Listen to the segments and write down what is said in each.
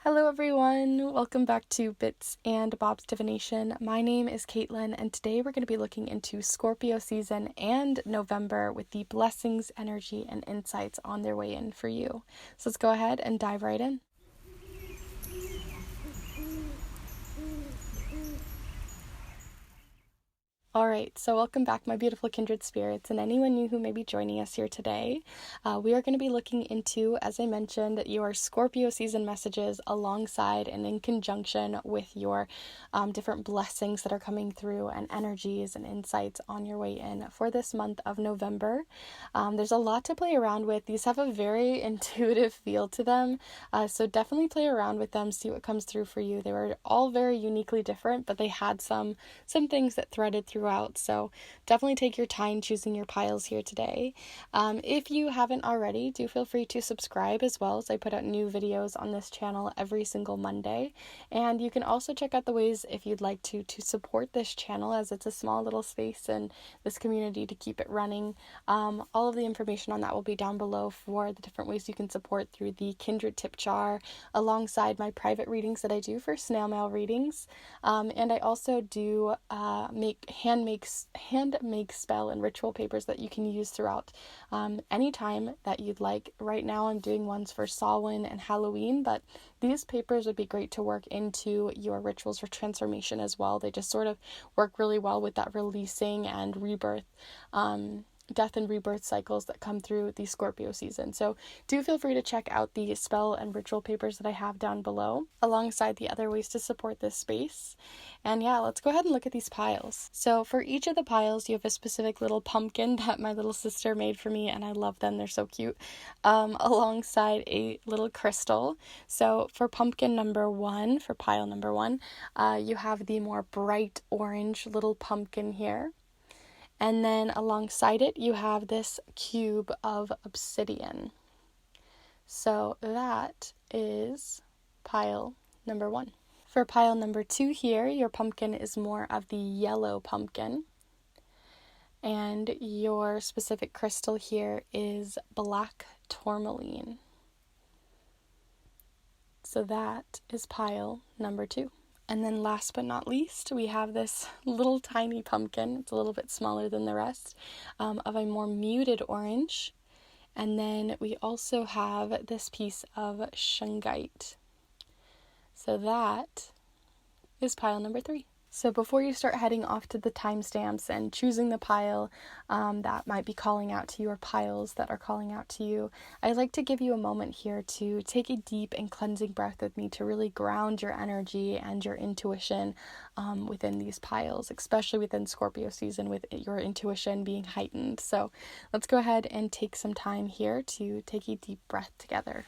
Hello everyone, welcome back to Bits and Bob's Divination. My name is Caitlin and today we're going to be looking into Scorpio season and November with the blessings, energy, and insights on their way in for you. So let's go ahead and dive right in. Alright, so welcome back my beautiful kindred spirits and anyone new who may be joining us here today. We are going to be looking into, as I mentioned, your Scorpio season messages alongside and in conjunction with your different blessings that are coming through and energies and insights on your way in for this month of November. There's a lot to play around with. These have a very intuitive feel to them, so definitely play around with them, see what comes through for you. They were all very uniquely different, but they had some things that threaded throughout, so definitely take your time choosing your piles here today. If you haven't already, do feel free to subscribe as well, as I put out new videos on this channel every single Monday. And you can also check out the ways, if you'd like to support this channel, as it's a small little space in this community to keep it running. All of the information on that will be down below for the different ways you can support through the Kindred tip jar, alongside my private readings that I do for snail mail readings. And I also do handmade spell and ritual papers that you can use throughout any time that you'd like. Right now I'm doing ones for Samhain and Halloween, but these papers would be great to work into your rituals for transformation as well. They just sort of work really well with that releasing and rebirth, death and rebirth cycles that come through the Scorpio season. So do feel free to check out the spell and ritual papers that I have down below, alongside the other ways to support this space. And yeah, let's go ahead and look at these piles. So for each of the piles, you have a specific little pumpkin that my little sister made for me, and I love them. They're so cute. Alongside a little crystal. So for pumpkin number one, for pile number one, you have the more bright orange little pumpkin here. And then alongside it, you have this cube of obsidian. So that is pile number one. For pile number two here, your pumpkin is more of the yellow pumpkin. And your specific crystal here is black tourmaline. So that is pile number two. And then last but not least, we have this little tiny pumpkin. It's a little bit smaller than the rest, of a more muted orange. And then we also have this piece of Shungite. So that is pile number three. So before you start heading off to the timestamps and choosing the pile that might be calling out to you, or piles that are calling out to you, I'd like to give you a moment here to take a deep and cleansing breath with me to really ground your energy and your intuition within these piles, especially within Scorpio season, with your intuition being heightened. So let's go ahead and take some time here to take a deep breath together.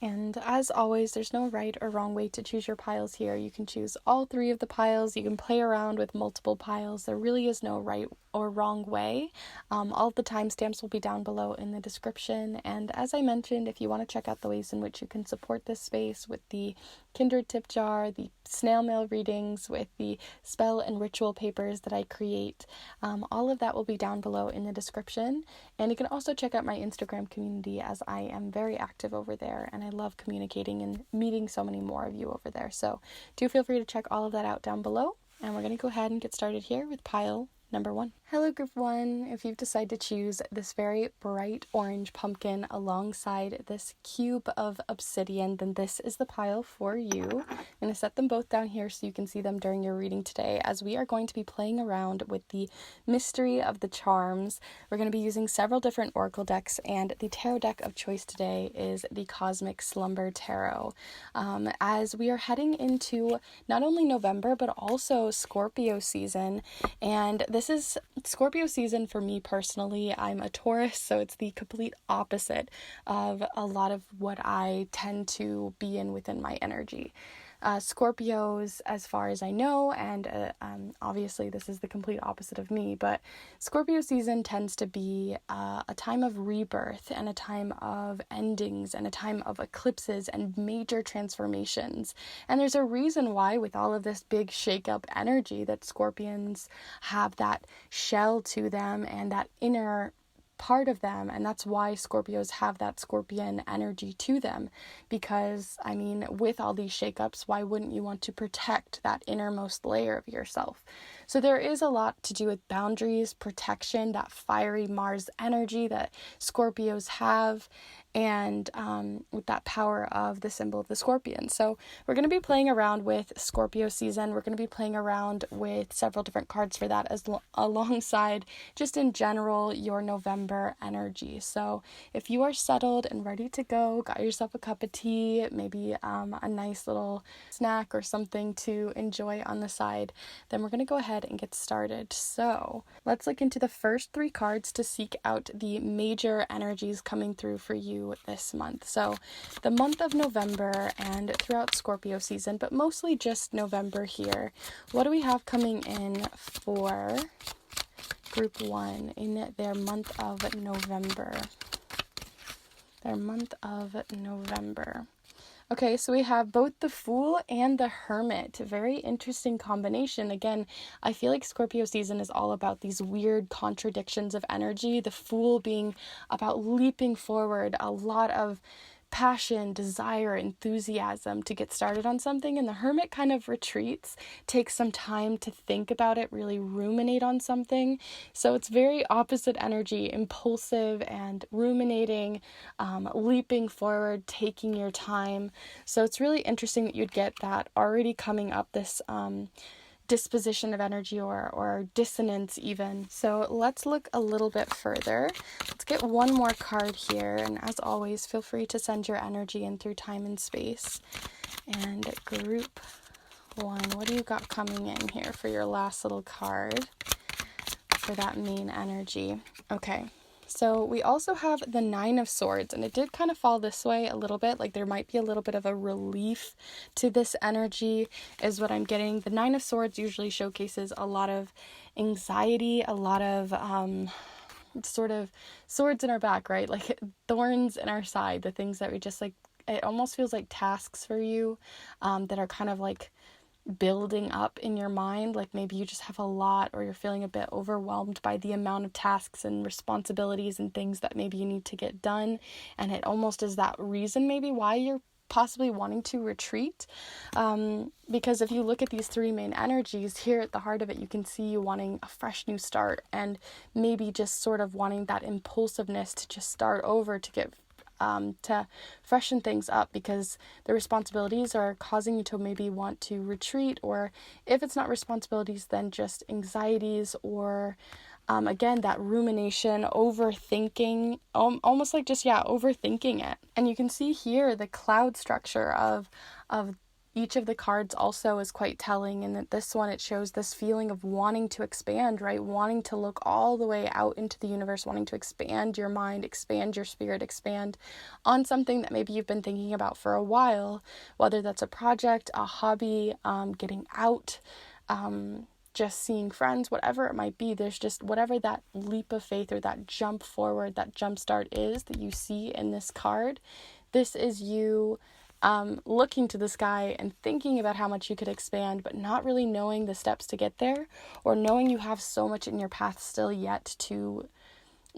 And as always, there's no right or wrong way to choose your piles here. You can choose all three of the piles. You can play around with multiple piles. There really is no right or wrong way. All of the timestamps will be down below in the description. And as I mentioned, if you want to check out the ways in which you can support this space with the Kindred tip jar, the snail mail readings, with the spell and ritual papers that I create, all of that will be down below in the description. And you can also check out my Instagram community, as I am very active over there and I love communicating and meeting so many more of you over there. So do feel free to check all of that out down below. And we're going to go ahead and get started here with pile number one. Hello group one. If you've decided to choose this very bright orange pumpkin alongside this cube of obsidian, then this is the pile for you. I'm going to set them both down here so you can see them during your reading today, as we are going to be playing around with the mystery of the charms. We're going to be using several different oracle decks, and the tarot deck of choice today is the Cosmic Slumber Tarot. As we are heading into not only November but also Scorpio season, and this is Scorpio season for me personally. I'm a Taurus, so it's the complete opposite of a lot of what I tend to be in within my energy. Scorpios, as far as I know, and obviously this is the complete opposite of me, but Scorpio season tends to be a time of rebirth and a time of endings and a time of eclipses and major transformations. And there's a reason why, with all of this big shake-up energy, that Scorpions have that shell to them and that inner part of them, and that's why Scorpios have that Scorpion energy to them, because I mean, with all these shakeups, why wouldn't you want to protect that innermost layer of yourself? So there is a lot to do with boundaries, protection, that fiery Mars energy that Scorpios have, and with that power of the symbol of the Scorpion. So we're going to be playing around with Scorpio season. We're going to be playing around with several different cards for that, alongside just in general your November energy. So if you are settled and ready to go, got yourself a cup of tea, maybe a nice little snack or something to enjoy on the side, then we're going to go ahead and get started. So let's look into the first 3 cards to seek out the major energies coming through for you this month. So the month of November and throughout Scorpio season, but mostly just November here. What do we have coming in for group 1 in their month of November? Okay, so we have both the Fool and the Hermit. Very interesting combination. Again, I feel like Scorpio season is all about these weird contradictions of energy. The Fool being about leaping forward, a lot of passion, desire, enthusiasm to get started on something, and the Hermit kind of retreats, takes some time to think about it, really ruminate on something. So it's very opposite energy, impulsive and ruminating, leaping forward, taking your time. So it's really interesting that you'd get that already coming up, this disposition of energy or dissonance even. So let's look a little bit further. Let's get one more card here, and as always, feel free to send your energy in through time and space. And group 1, what do you got coming in here for your last little card for that main energy? Okay, so we also have the 9 of Swords, and it did kind of fall this way a little bit, like there might be a little bit of a relief to this energy is what I'm getting. The 9 of Swords usually showcases a lot of anxiety, a lot of sort of swords in our back, right? Like thorns in our side, the things that we just like, it almost feels like tasks for you that are kind of like building up in your mind, like maybe you just have a lot, or you're feeling a bit overwhelmed by the amount of tasks and responsibilities and things that maybe you need to get done, and it almost is that reason maybe why you're possibly wanting to retreat, because if you look at these 3 main energies here at the heart of it, you can see you wanting a fresh new start, and maybe just sort of wanting that impulsiveness to just start over, to get to freshen things up, because the responsibilities are causing you to maybe want to retreat, or if it's not responsibilities, then just anxieties, or again, that rumination, overthinking, almost like just, overthinking it. And you can see here the cloud structure of each of the cards also is quite telling, and that this one, it shows this feeling of wanting to expand, right? Wanting to look all the way out into the universe, wanting to expand your mind, expand your spirit, expand on something that maybe you've been thinking about for a while, whether that's a project, a hobby, getting out, just seeing friends, whatever it might be. There's just whatever that leap of faith or that jump forward, that jump start is that you see in this card. This is you looking to the sky and thinking about how much you could expand, but not really knowing the steps to get there, or knowing you have so much in your path still yet to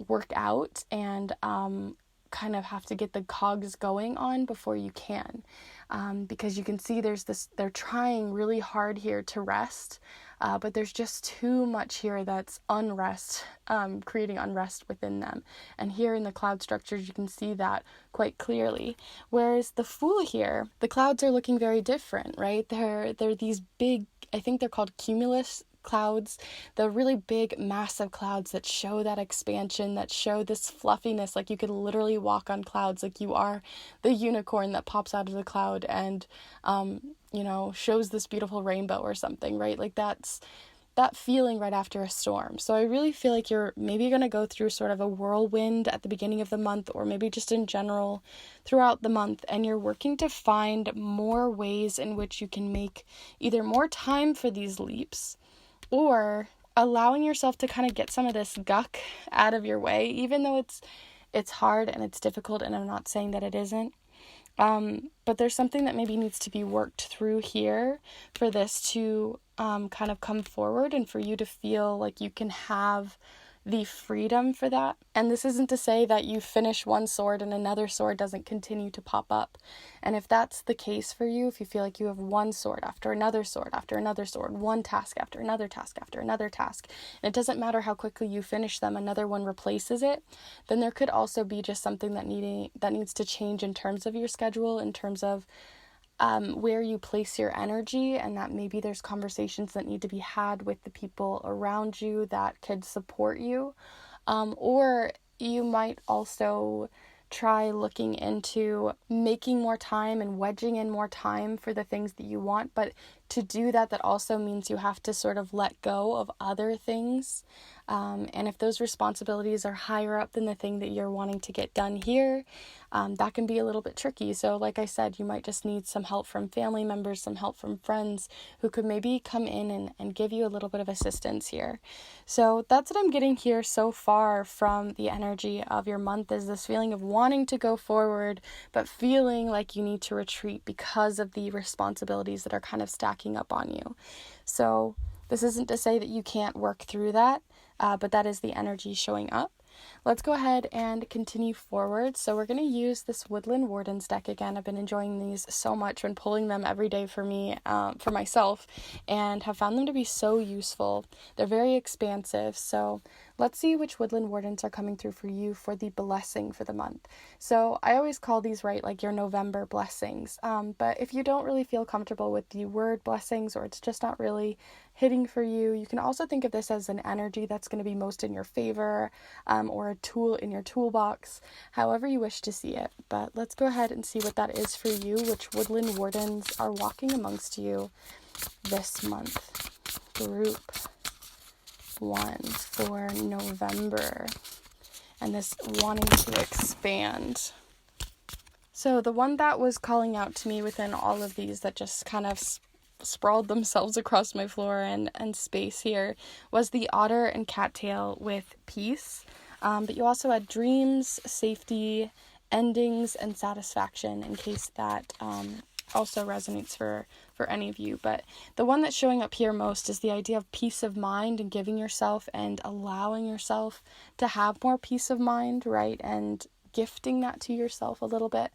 work out, and kind of have to get the cogs going on before you can, because you can see there's this, they're trying really hard here to rest, but there's just too much here that's unrest, creating unrest within them. And here in the cloud structures, you can see that quite clearly. Whereas the Fool here, the clouds are looking very different, right? They're these big, I think they're called cumulus clouds, the really big, massive clouds that show that expansion, that show this fluffiness, like you could literally walk on clouds, like you are the unicorn that pops out of the cloud and, shows this beautiful rainbow or something, right? Like that's that feeling right after a storm. So I really feel like you're maybe going to go through sort of a whirlwind at the beginning of the month, or maybe just in general throughout the month, and you're working to find more ways in which you can make either more time for these leaps, or allowing yourself to kind of get some of this guck out of your way, even though it's hard and it's difficult, and I'm not saying that it isn't. But there's something that maybe needs to be worked through here for this to kind of come forward, and for you to feel like you can have the freedom for that. And this isn't to say that you finish one sword and another sword doesn't continue to pop up. And if that's the case for you, if you feel like you have one sword after another sword after another sword, one task after another task after another task, and it doesn't matter how quickly you finish them, another one replaces it, then there could also be just something that needs to change in terms of your schedule, in terms of where you place your energy, and that maybe there's conversations that need to be had with the people around you that could support you. Or you might also try looking into making more time and wedging in more time for the things that you want. But to do that also means you have to sort of let go of other things. And if those responsibilities are higher up than the thing that you're wanting to get done here, that can be a little bit tricky. So like I said, you might just need some help from family members, some help from friends who could maybe come in and give you a little bit of assistance here. So that's what I'm getting here so far from the energy of your month, is this feeling of wanting to go forward, but feeling like you need to retreat because of the responsibilities that are kind of stacking up on you. So this isn't to say that you can't work through that, but that is the energy showing up. Let's go ahead and continue forward. So we're going to use this Woodland Wardens deck again. I've been enjoying these so much when pulling them every day for me, for myself, and have found them to be so useful. They're very expansive. So let's see which Woodland Wardens are coming through for you for the blessing for the month. So I always call these, right, like your November blessings. But if you don't really feel comfortable with the word blessings, or it's just not really hitting for you, you can also think of this as an energy that's going to be most in your favor, or a tool in your toolbox, however you wish to see it. But let's go ahead and see what that is for you, which Woodland Wardens are walking amongst you this month. Group 1 for November, and this wanting to expand. So the one that was calling out to me within all of these, that just kind of sprawled themselves across my floor and space here, was the otter and cattail with peace. But you also had dreams, safety, endings, and satisfaction, in case that also resonates for any of you. But the one that's showing up here most is the idea of peace of mind, and giving yourself and allowing yourself to have more peace of mind, right? And gifting that to yourself a little bit.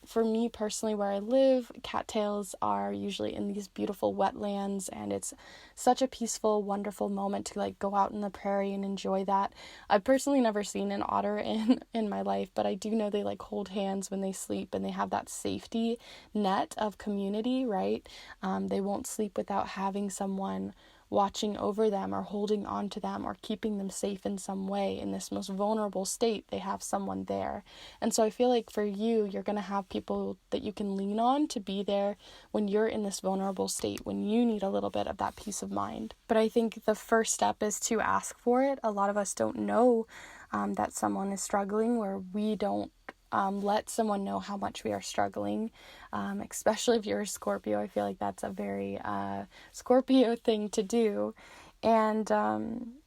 For me personally, where I live, cattails are usually in these beautiful wetlands, and it's such a peaceful, wonderful moment to like go out in the prairie and enjoy that. I've personally never seen an otter in my life, but I do know they like hold hands when they sleep, and they have that safety net of community, right? They won't sleep without having someone watching over them, or holding on to them, or keeping them safe in some way. In this most vulnerable state, they have someone there. And so I feel like for you, you're going to have people that you can lean on to be there when you're in this vulnerable state, when you need a little bit of that peace of mind. But I think the first step is to ask for it. A lot of us don't know that someone is struggling, where we don't let someone know how much we are struggling, especially if you're a Scorpio. I feel like that's a very Scorpio thing to do. And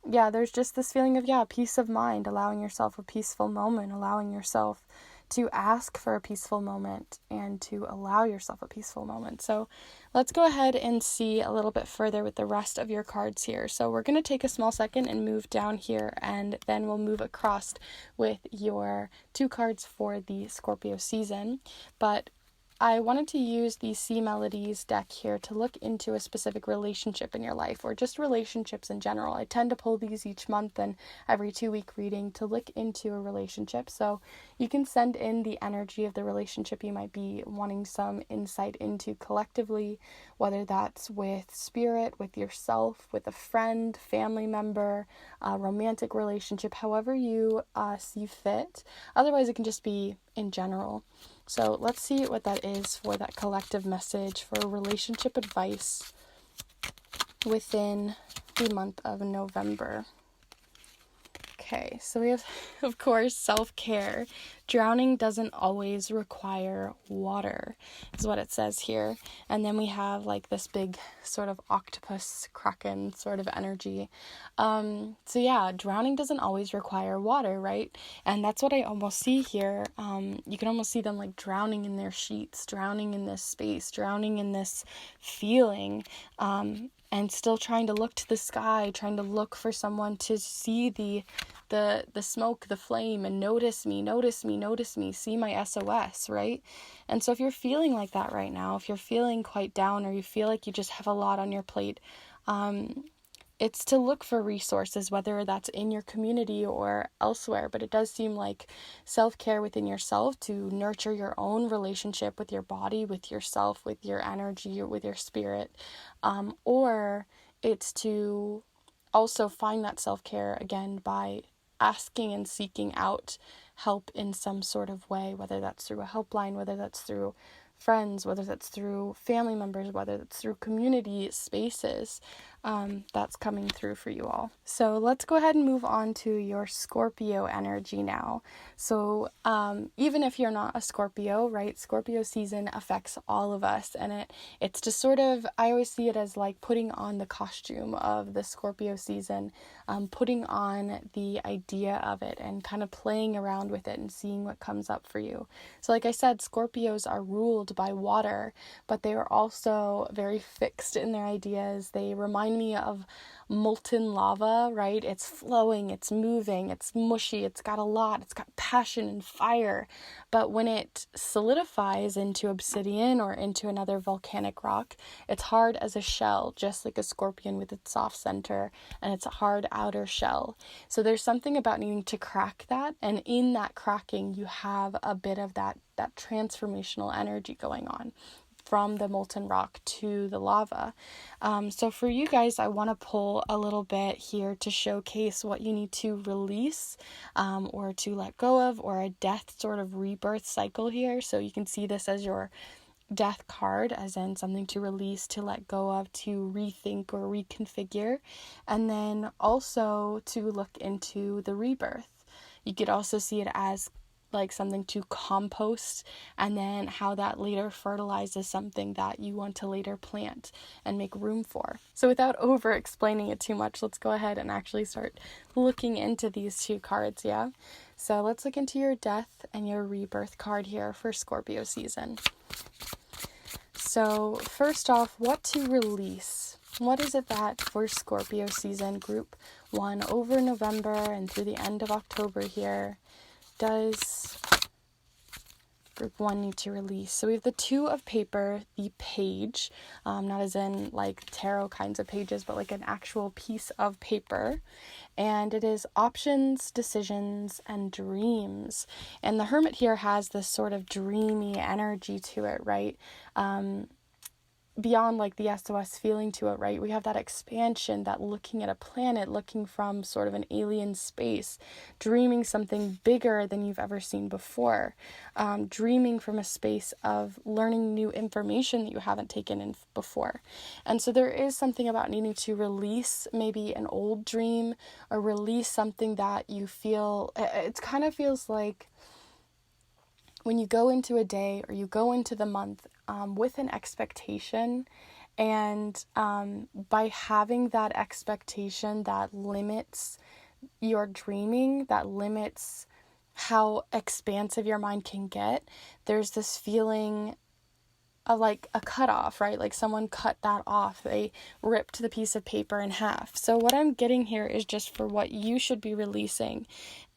there's just this feeling of peace of mind, allowing yourself a peaceful moment, allowing yourself to ask for a peaceful moment, and to allow yourself a peaceful moment. So let's go ahead and see a little bit further with the rest of your cards here. So we're going to take a small second and move down here, and then we'll move across with your 2 cards for the Scorpio season. But I wanted to use the Sea Melodies deck here to look into a specific relationship in your life, or just relationships in general. I tend to pull these each month and every 2-week reading to look into a relationship. So you can send in the energy of the relationship you might be wanting some insight into collectively, whether that's with spirit, with yourself, with a friend, family member, a romantic relationship, however you see fit. Otherwise, it can just be in general. So let's see what that is for that collective message for relationship advice within the month of November. Okay, so we have, of course, self-care. Drowning doesn't always require water, is what it says here. And then we have like this big sort of octopus kraken sort of energy. So yeah, drowning doesn't always require water, right? And that's what I almost see here. You can almost see them like drowning in their sheets, drowning in this space, drowning in this feeling. And still trying to look to the sky, trying to look for someone to see the smoke, the flame, and notice me, see my SOS, right? And so if you're feeling like that right now, if you're feeling quite down, or you feel like you just have a lot on your plate, it's to look for resources, whether that's in your community or elsewhere. But it does seem like self-care within yourself, to nurture your own relationship with your body, with yourself, with your energy, with your spirit. Or it's to also find that self-care again by asking and seeking out help in some sort of way, whether that's through a helpline, whether that's through friends, whether that's through family members, whether that's through community spaces. That's coming through for you all. So let's go ahead and move on to your Scorpio energy now. So even if you're not a Scorpio, right, Scorpio season affects all of us, and it's just sort of, I always see it as like putting on the costume of the Scorpio season, putting on the idea of it and kind of playing around with it and seeing what comes up for you. So like I said, Scorpios are ruled by water, but they are also very fixed in their ideas. They remind me of molten lava, right? It's flowing, it's moving, it's mushy, it's got a lot, it's got passion and fire. But when it solidifies into obsidian or into another volcanic rock, it's hard as a shell, just like a scorpion with its soft center and its hard outer shell. So there's something about needing to crack that, and in that cracking you have a bit of that transformational energy going on from the molten rock to the lava. So for you guys, I want to pull a little bit here to showcase what you need to release or to let go of, or a death sort of rebirth cycle here. So you can see this as your death card, as in something to release, to let go of, to rethink or reconfigure, and then also to look into the rebirth. You could also see it as like something to compost, and then how that later fertilizes something that you want to later plant and make room for. So without over explaining it too much, let's go ahead and actually start looking into these two cards, yeah? So let's look into your death and your rebirth card here for Scorpio season. So first off, what to release? What is it that for Scorpio season, group 1, over November and through the end of October here, does group 1 need to release? So we have the 2 of paper, the page, not as in like tarot kinds of pages, but like an actual piece of paper. And it is options, decisions, and dreams. And the Hermit here has this sort of dreamy energy to it, right? Beyond like the SOS feeling to it, right? We have that expansion, that looking at a planet, looking from sort of an alien space, dreaming something bigger than you've ever seen before, dreaming from a space of learning new information that you haven't taken in before. And so there is something about needing to release maybe an old dream, or release something that you feel, it kind of feels like when you go into a day or you go into the month with an expectation, and by having that expectation that limits your dreaming, that limits how expansive your mind can get, there's this feeling of like a cutoff, right? Like someone cut that off. They ripped the piece of paper in half. So what I'm getting here is just for what you should be releasing,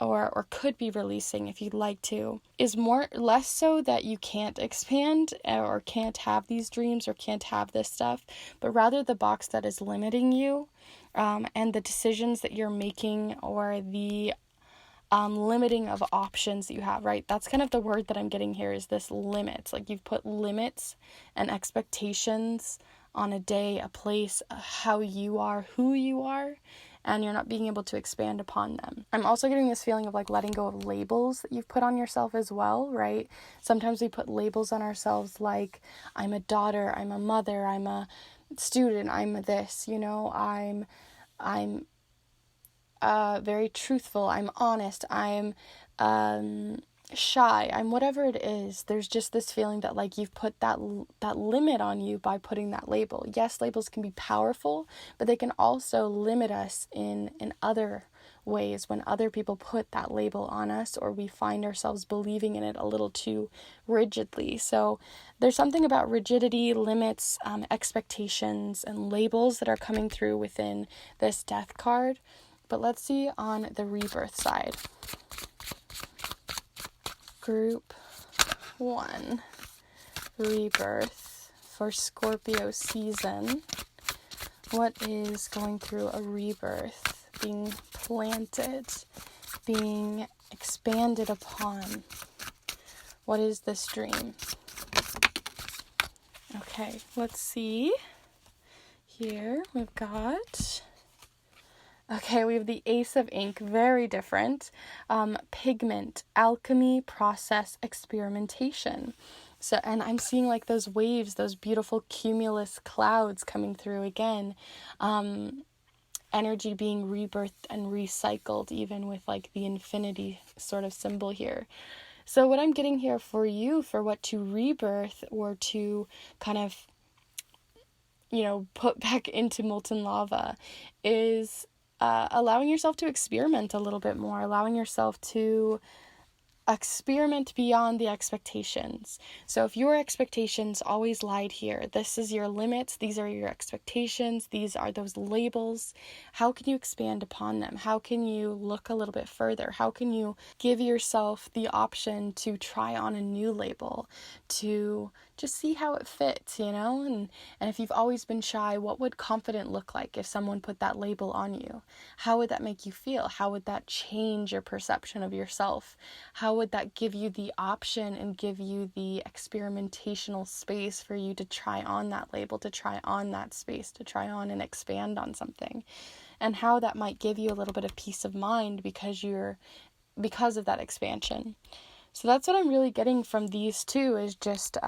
or could be releasing if you'd like to, is less so that you can't expand or can't have these dreams or can't have this stuff, but rather the box that is limiting you, and the decisions that you're making, or the limiting of options that you have, right? That's kind of the word that I'm getting here, is this limits. Like you've put limits and expectations on a day, a place, how you are, who you are, and you're not being able to expand upon them. I'm also getting this feeling of like letting go of labels that you've put on yourself as well, right? Sometimes we put labels on ourselves like, I'm a daughter, I'm a mother, I'm a student, I'm this, you know, I'm very truthful, I'm honest, I'm shy, I'm whatever it is. There's just this feeling that like you've put that limit on you by putting that label. Yes, labels can be powerful, but they can also limit us in other ways when other people put that label on us, or we find ourselves believing in it a little too rigidly. So there's something about rigidity, limits, expectations, and labels that are coming through within this death card. But let's see on the rebirth side. Group 1, rebirth for Scorpio season. What is going through a rebirth? Being planted, being expanded upon. What is this dream? Okay, let's see. Here we've got... Okay, we have the Ace of Ink, very different. Pigment, alchemy, process, experimentation. So, and I'm seeing like those waves, those beautiful cumulus clouds coming through again. Energy being rebirthed and recycled, even with like the infinity sort of symbol here. So what I'm getting here for you, for what to rebirth or to kind of, you know, put back into molten lava, is allowing yourself to experiment a little bit more, allowing yourself to experiment beyond the expectations. So if your expectations always lied here, this is your limits, these are your expectations, these are those labels, how can you expand upon them? How can you look a little bit further? How can you give yourself the option to try on a new label, to just see how it fits, you know? And if you've always been shy, what would confident look like if someone put that label on you? How would that make you feel? How would that change your perception of yourself? How would that give you the option and give you the experimentational space for you to try on that label, to try on that space, to try on and expand on something? And how that might give you a little bit of peace of mind because of that expansion. So that's what I'm really getting from these two, is just,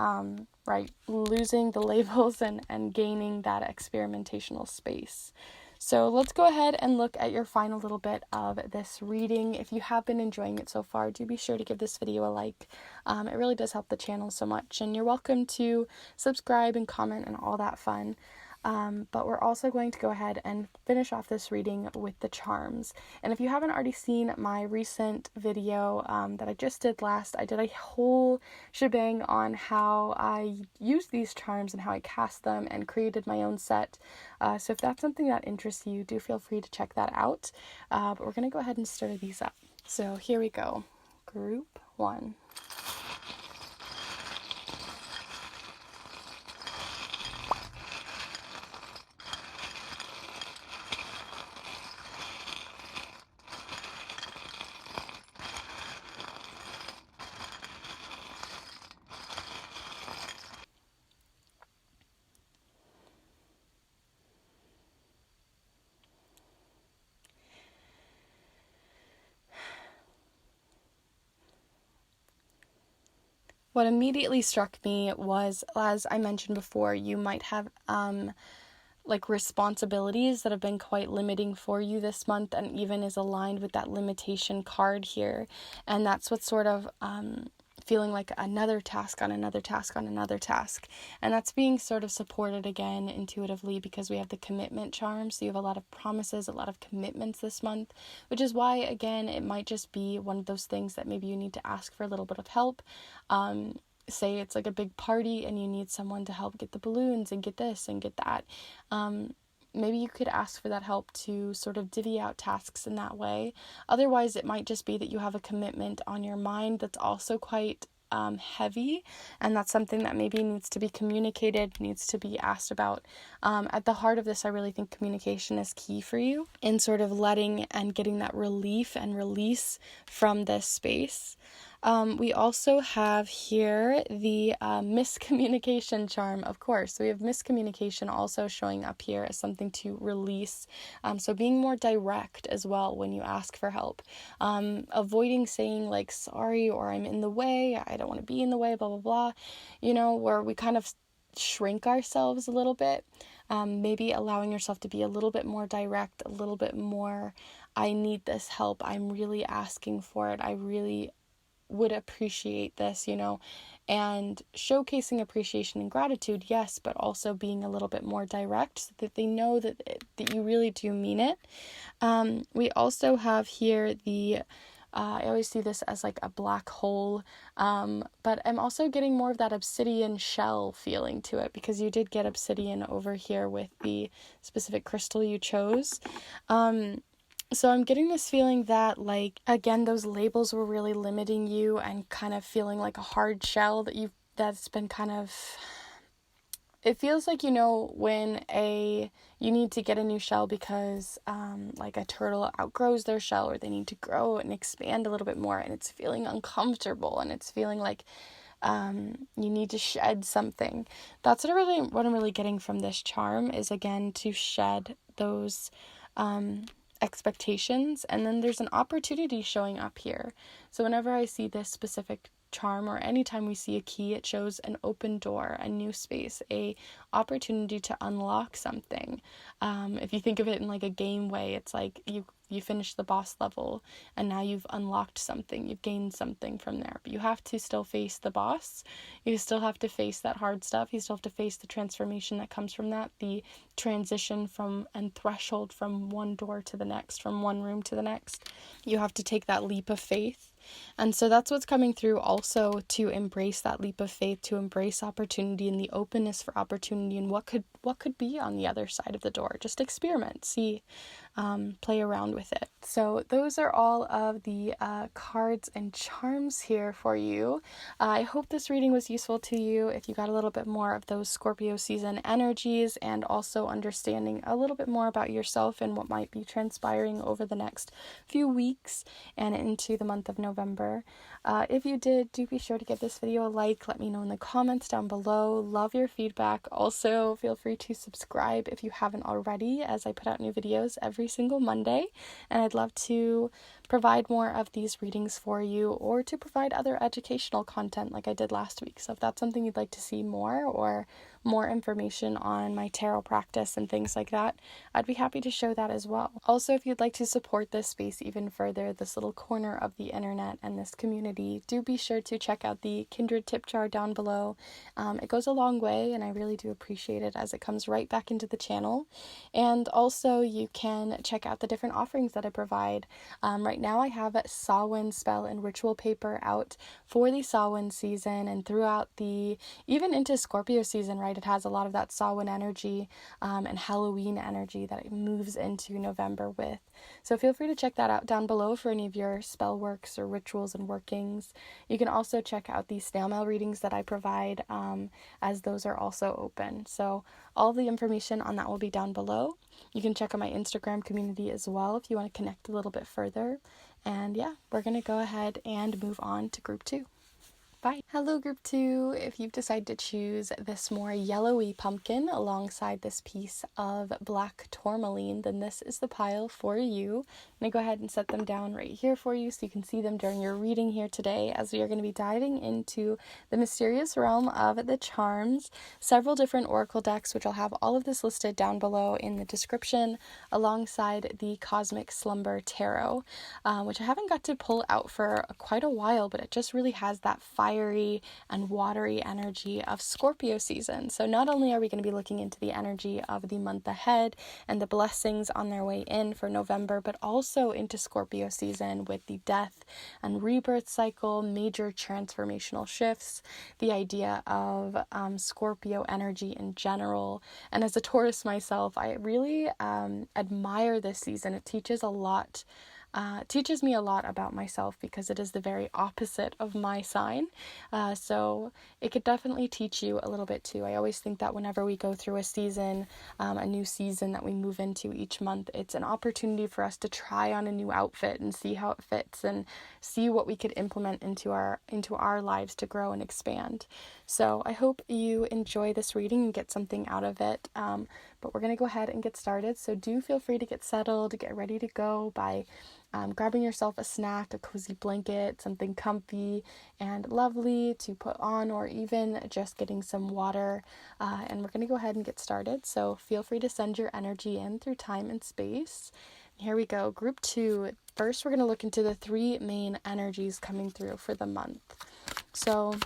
losing the labels and gaining that experimentational space. So let's go ahead and look at your final little bit of this reading. If you have been enjoying it so far, do be sure to give this video a like. It really does help the channel so much. And you're welcome to subscribe and comment and all that fun. But we're also going to go ahead and finish off this reading with the charms. And if you haven't already seen my recent video that I just did last, I did a whole shebang on how I use these charms and how I cast them and created my own set. So if that's something that interests you, do feel free to check that out. But we're going to go ahead and stir these up. So here we go. Group 1. What immediately struck me was, as I mentioned before, you might have responsibilities that have been quite limiting for you this month, and even is aligned with that limitation card here. And that's what's sort of feeling like another task on another task on another task. And that's being sort of supported again intuitively because we have the commitment charm. So you have a lot of promises, a lot of commitments this month, which is why, again, it might just be one of those things that maybe you need to ask for a little bit of help. Say it's like a big party and you need someone to help get the balloons and get this and get that. Maybe you could ask for that help to sort of divvy out tasks in that way. Otherwise, it might just be that you have a commitment on your mind that's also quite heavy, and that's something that maybe needs to be communicated, needs to be asked about. At the heart of this, I really think communication is key for you in sort of letting and getting that relief and release from this space. We also have here the miscommunication charm, of course. So we have miscommunication also showing up here as something to release. So being more direct as well when you ask for help. Avoiding saying like, sorry, or I'm in the way, I don't want to be in the way, blah, blah, blah. You know, where we kind of shrink ourselves a little bit. maybe allowing yourself to be a little bit more direct, a little bit more, I need this help, I'm really asking for it, I really would appreciate this, and showcasing appreciation and gratitude, yes, but also being a little bit more direct so that they know that you really do mean it. We also have here I always see this as like a black hole, but I'm also getting more of that obsidian shell feeling to it, because you did get obsidian over here with the specific crystal you chose. So I'm getting this feeling that, like, again, those labels were really limiting you and kind of feeling like a hard shell that's been kind of, it feels like, when you need to get a new shell because, like, a turtle outgrows their shell, or they need to grow and expand a little bit more, and it's feeling uncomfortable, and it's feeling like you need to shed something. That's what I'm really getting from this charm, is, again, to shed those expectations. And then there's an opportunity showing up here. So whenever I see this specific charm, or anytime we see a key, it shows an open door, a new space, a opportunity to unlock something. If you think of it in like a game way, it's like you finish the boss level and now you've unlocked something, you've gained something from there, but you have to still face the boss, you still have to face that hard stuff, you still have to face the transformation that comes from that, the transition from and threshold from one door to the next, from one room to the next. You have to take that leap of faith. And so that's what's coming through, also to embrace that leap of faith, to embrace opportunity and the openness for opportunity and what could be on the other side of the door. Just experiment, see, play around with it. So those are all of the cards and charms here for you. I hope this reading was useful to you. If you got a little bit more of those Scorpio season energies, and also understanding a little bit more about yourself and what might be transpiring over the next few weeks and into the month of November. If you did, do be sure to give this video a like. Let me know in the comments down below. Love your feedback. Also, feel free to subscribe if you haven't already, as I put out new videos every single Monday, and I'd love to provide more of these readings for you, or to provide other educational content like I did last week. So if that's something you'd like to see more, or more information on my tarot practice and things like that, I'd be happy to show that as well. Also, if you'd like to support this space even further, this little corner of the internet and this community, do be sure to check out the Kindred tip jar down below. It goes a long way, and I really do appreciate it, as it comes right back into the channel. And also, you can check out the different offerings that I provide. Right now I have a Samhain spell and ritual paper out for the Samhain season, and throughout even into Scorpio season, right? It has a lot of that Samhain energy and Halloween energy that it moves into November with. So feel free to check that out down below for any of your spell works or rituals and workings. You can also check out the snail mail readings that I provide, as those are also open. So all the information on that will be down below. You can check out my Instagram community as well if you want to connect a little bit further. And yeah, we're going to go ahead and move on to group 2. Bye. Hello, group 2. If you've decided to choose this more yellowy pumpkin alongside this piece of black tourmaline, then this is the pile for you. I'm going to go ahead and set them down right here for you so you can see them during your reading here today, as we are going to be diving into the mysterious realm of the charms, several different oracle decks, which I'll have all of this listed down below in the description, alongside the Cosmic Slumber Tarot, which I haven't got to pull out for quite a while, but it just really has that fiery and watery energy of Scorpio season. So not only are we going to be looking into the energy of the month ahead and the blessings on their way in for November, but also into Scorpio season with the death and rebirth cycle, major transformational shifts, the idea of Scorpio energy in general. And as a Taurus myself, I really admire this season. It teaches me a lot about myself, because it is the very opposite of my sign. So it could definitely teach you a little bit too. I always think that whenever we go through a season, a new season that we move into each month, it's an opportunity for us to try on a new outfit and see how it fits, and see what we could implement into our lives to grow and expand. So I hope you enjoy this reading and get something out of it. but we're going to go ahead and get started. So do feel free to get settled, get ready to go by grabbing yourself a snack, a cozy blanket, something comfy and lovely to put on, or even just getting some water. And we're going to go ahead and get started. So feel free to send your energy in through time and space. Here we go. Group 2. First, we're going to look into the 3 main energies coming through for the month. So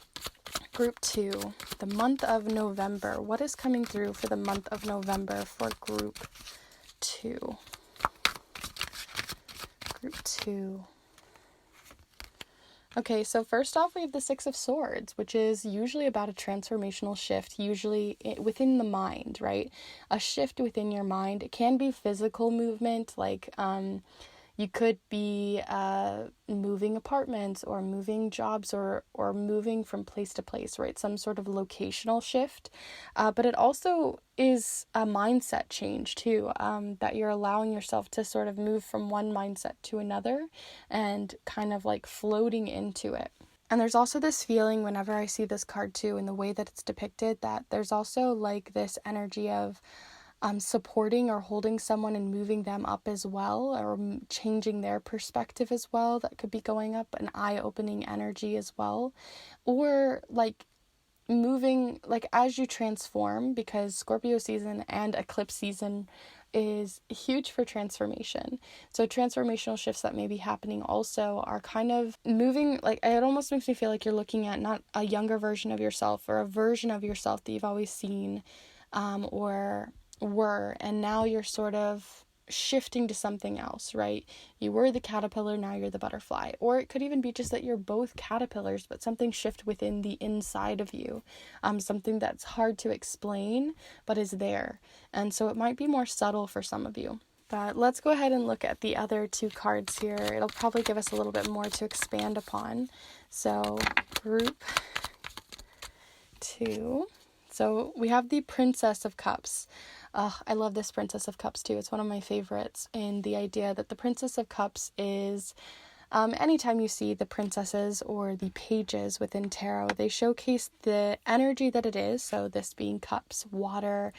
Group 2, the month of November. What is coming through for the month of November for Group 2? Group 2. Okay, so first off, we have the Six of Swords, which is usually about a transformational shift, usually within the mind, right? A shift within your mind. It can be physical movement, like you could be moving apartments or moving jobs or moving from place to place, right? Some sort of locational shift. But it also is a mindset change too, that you're allowing yourself to sort of move from one mindset to another and kind of like floating into it. And there's also this feeling whenever I see this card too, in the way that it's depicted, that there's also like this energy of supporting or holding someone and moving them up as well, or changing their perspective as well. That could be going up, an eye-opening energy as well. Or like moving, like as you transform, because Scorpio season and eclipse season is huge for transformation. So transformational shifts that may be happening also are kind of moving, like it almost makes me feel like you're looking at not a younger version of yourself or a version of yourself that you've always seen or were, and now you're sort of shifting to something else, right? You were the caterpillar, now you're the butterfly. Or it could even be just that you're both caterpillars, but something shift within the inside of you, something that's hard to explain but is there. And so it might be more subtle for some of you. But let's go ahead and look at the other 2 cards here. It'll probably give us a little bit more to expand upon. So Group 2. So we have the Princess of Cups. I love this Princess of Cups too. It's one of my favorites. And the idea that the Princess of Cups is, anytime you see the princesses or the pages within tarot, they showcase the energy that it is. So this being cups, water,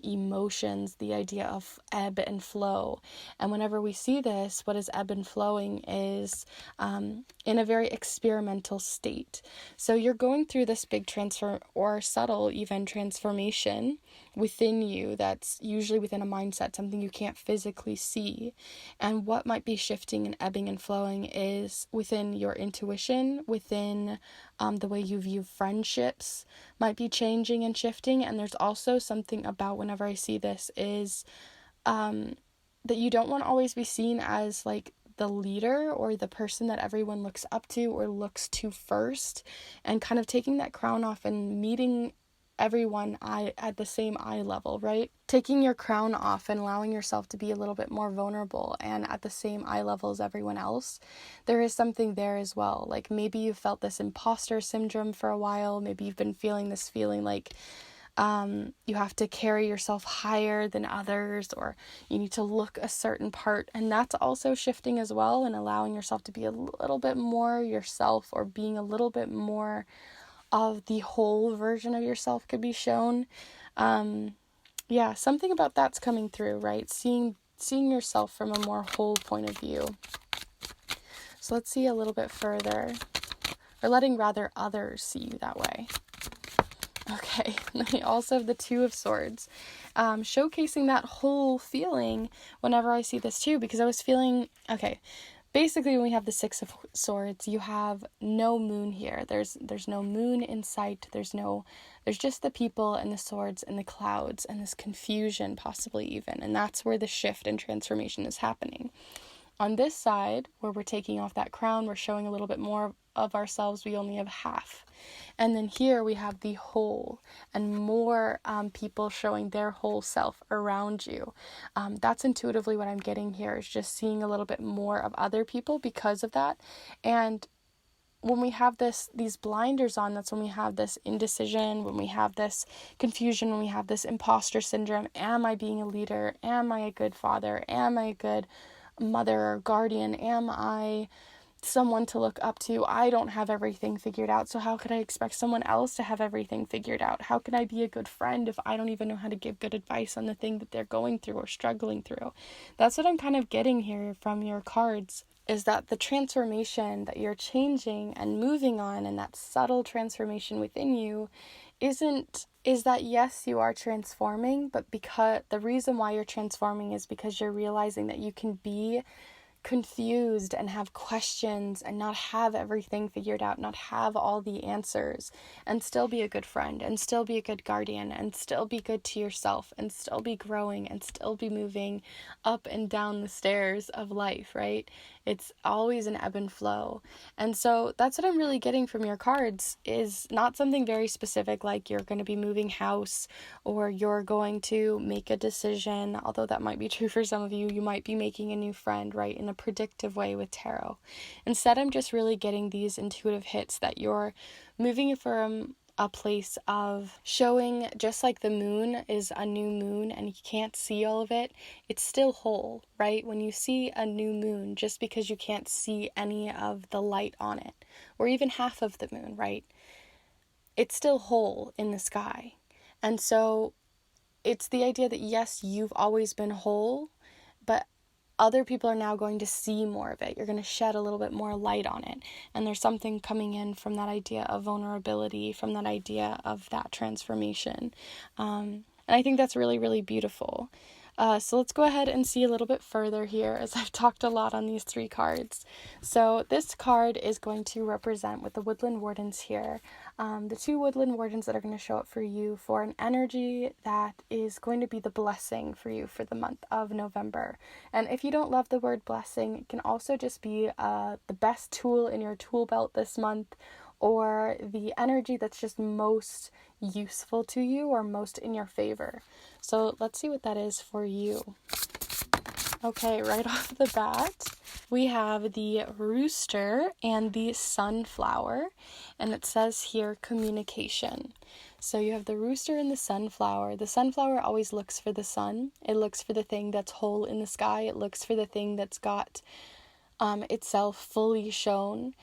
emotions, the idea of ebb and flow. And whenever we see this, what is ebb and flowing is in a very experimental state. So you're going through this big transfer or subtle even transformation within you that's usually within a mindset, something you can't physically see. And what might be shifting and ebbing and flowing is within your intuition, within the way you view friendships might be changing and shifting. And there's also something about, whenever I see this, is that you don't want to always be seen as like the leader or the person that everyone looks up to or looks to first, and kind of taking that crown off and meeting everyone at the same eye level, right? Taking your crown off and allowing yourself to be a little bit more vulnerable and at the same eye level as everyone else. There is something there as well. Like maybe you felt this imposter syndrome for a while. Maybe you've been feeling this feeling like you have to carry yourself higher than others, or you need to look a certain part. And that's also shifting as well, and allowing yourself to be a little bit more yourself, or being a little bit more of the whole version of yourself could be shown. Something about that's coming through, right? Seeing yourself from a more whole point of view. So let's see a little bit further, or letting rather others see you that way. Okay, I also have the Two of Swords, showcasing that whole feeling whenever I see this too, because I was feeling, okay, basically when we have the Six of Swords, you have no moon here. There's no moon in sight. There's just the people and the swords and the clouds and this confusion possibly even. And that's where the shift and transformation is happening. On this side, where we're taking off that crown, we're showing a little bit more of ourselves. We only have half. And then here we have the whole, and more people showing their whole self around you. That's intuitively what I'm getting here, is just seeing a little bit more of other people because of that. And when we have these blinders on, that's when we have this indecision, when we have this confusion, when we have this imposter syndrome. Am I being a leader? Am I a good father? Am I a good mother or guardian? Am I someone to look up to. I don't have everything figured out, so how could I expect someone else to have everything figured out? How can I be a good friend if I don't even know how to give good advice on the thing that they're going through or struggling through? That's what I'm kind of getting here from your cards, is that the transformation that you're changing and moving on, and that subtle transformation within you is that yes, you are transforming, but because the reason why you're transforming is because you're realizing that you can be confused and have questions and not have everything figured out, not have all the answers, and still be a good friend, and still be a good guardian, and still be good to yourself, and still be growing, and still be moving up and down the stairs of life, right? It's always an ebb and flow. And so that's what I'm really getting from your cards, is not something very specific like you're going to be moving house or you're going to make a decision, although that might be true for some of you. You might be making a new friend, right, in a predictive way with tarot. Instead, I'm just really getting these intuitive hits that you're moving from a place of showing, just like the moon is a new moon and you can't see all of it, it's still whole, right? When you see a new moon, just because you can't see any of the light on it, or even half of the moon, right? It's still whole in the sky. And so it's the idea that yes, you've always been whole, but other people are now going to see more of it. You're going to shed a little bit more light on it. And there's something coming in from that idea of vulnerability, from that idea of that transformation. And I think that's really, really beautiful. So let's go ahead and see a little bit further here, as I've talked a lot on these 3 cards. So this card is going to represent, with the Woodland Wardens here, the 2 Woodland Wardens that are going to show up for you for an energy that is going to be the blessing for you for the month of November. And if you don't love the word blessing, it can also just be the best tool in your tool belt this month, or the energy that's just most useful to you or most in your favor. So let's see what that is for you. Okay, right off the bat, we have the rooster and the sunflower, and it says here communication. So you have the rooster and the sunflower. The sunflower always looks for the sun. It looks for the thing that's whole in the sky. It looks for the thing that's got itself fully shown.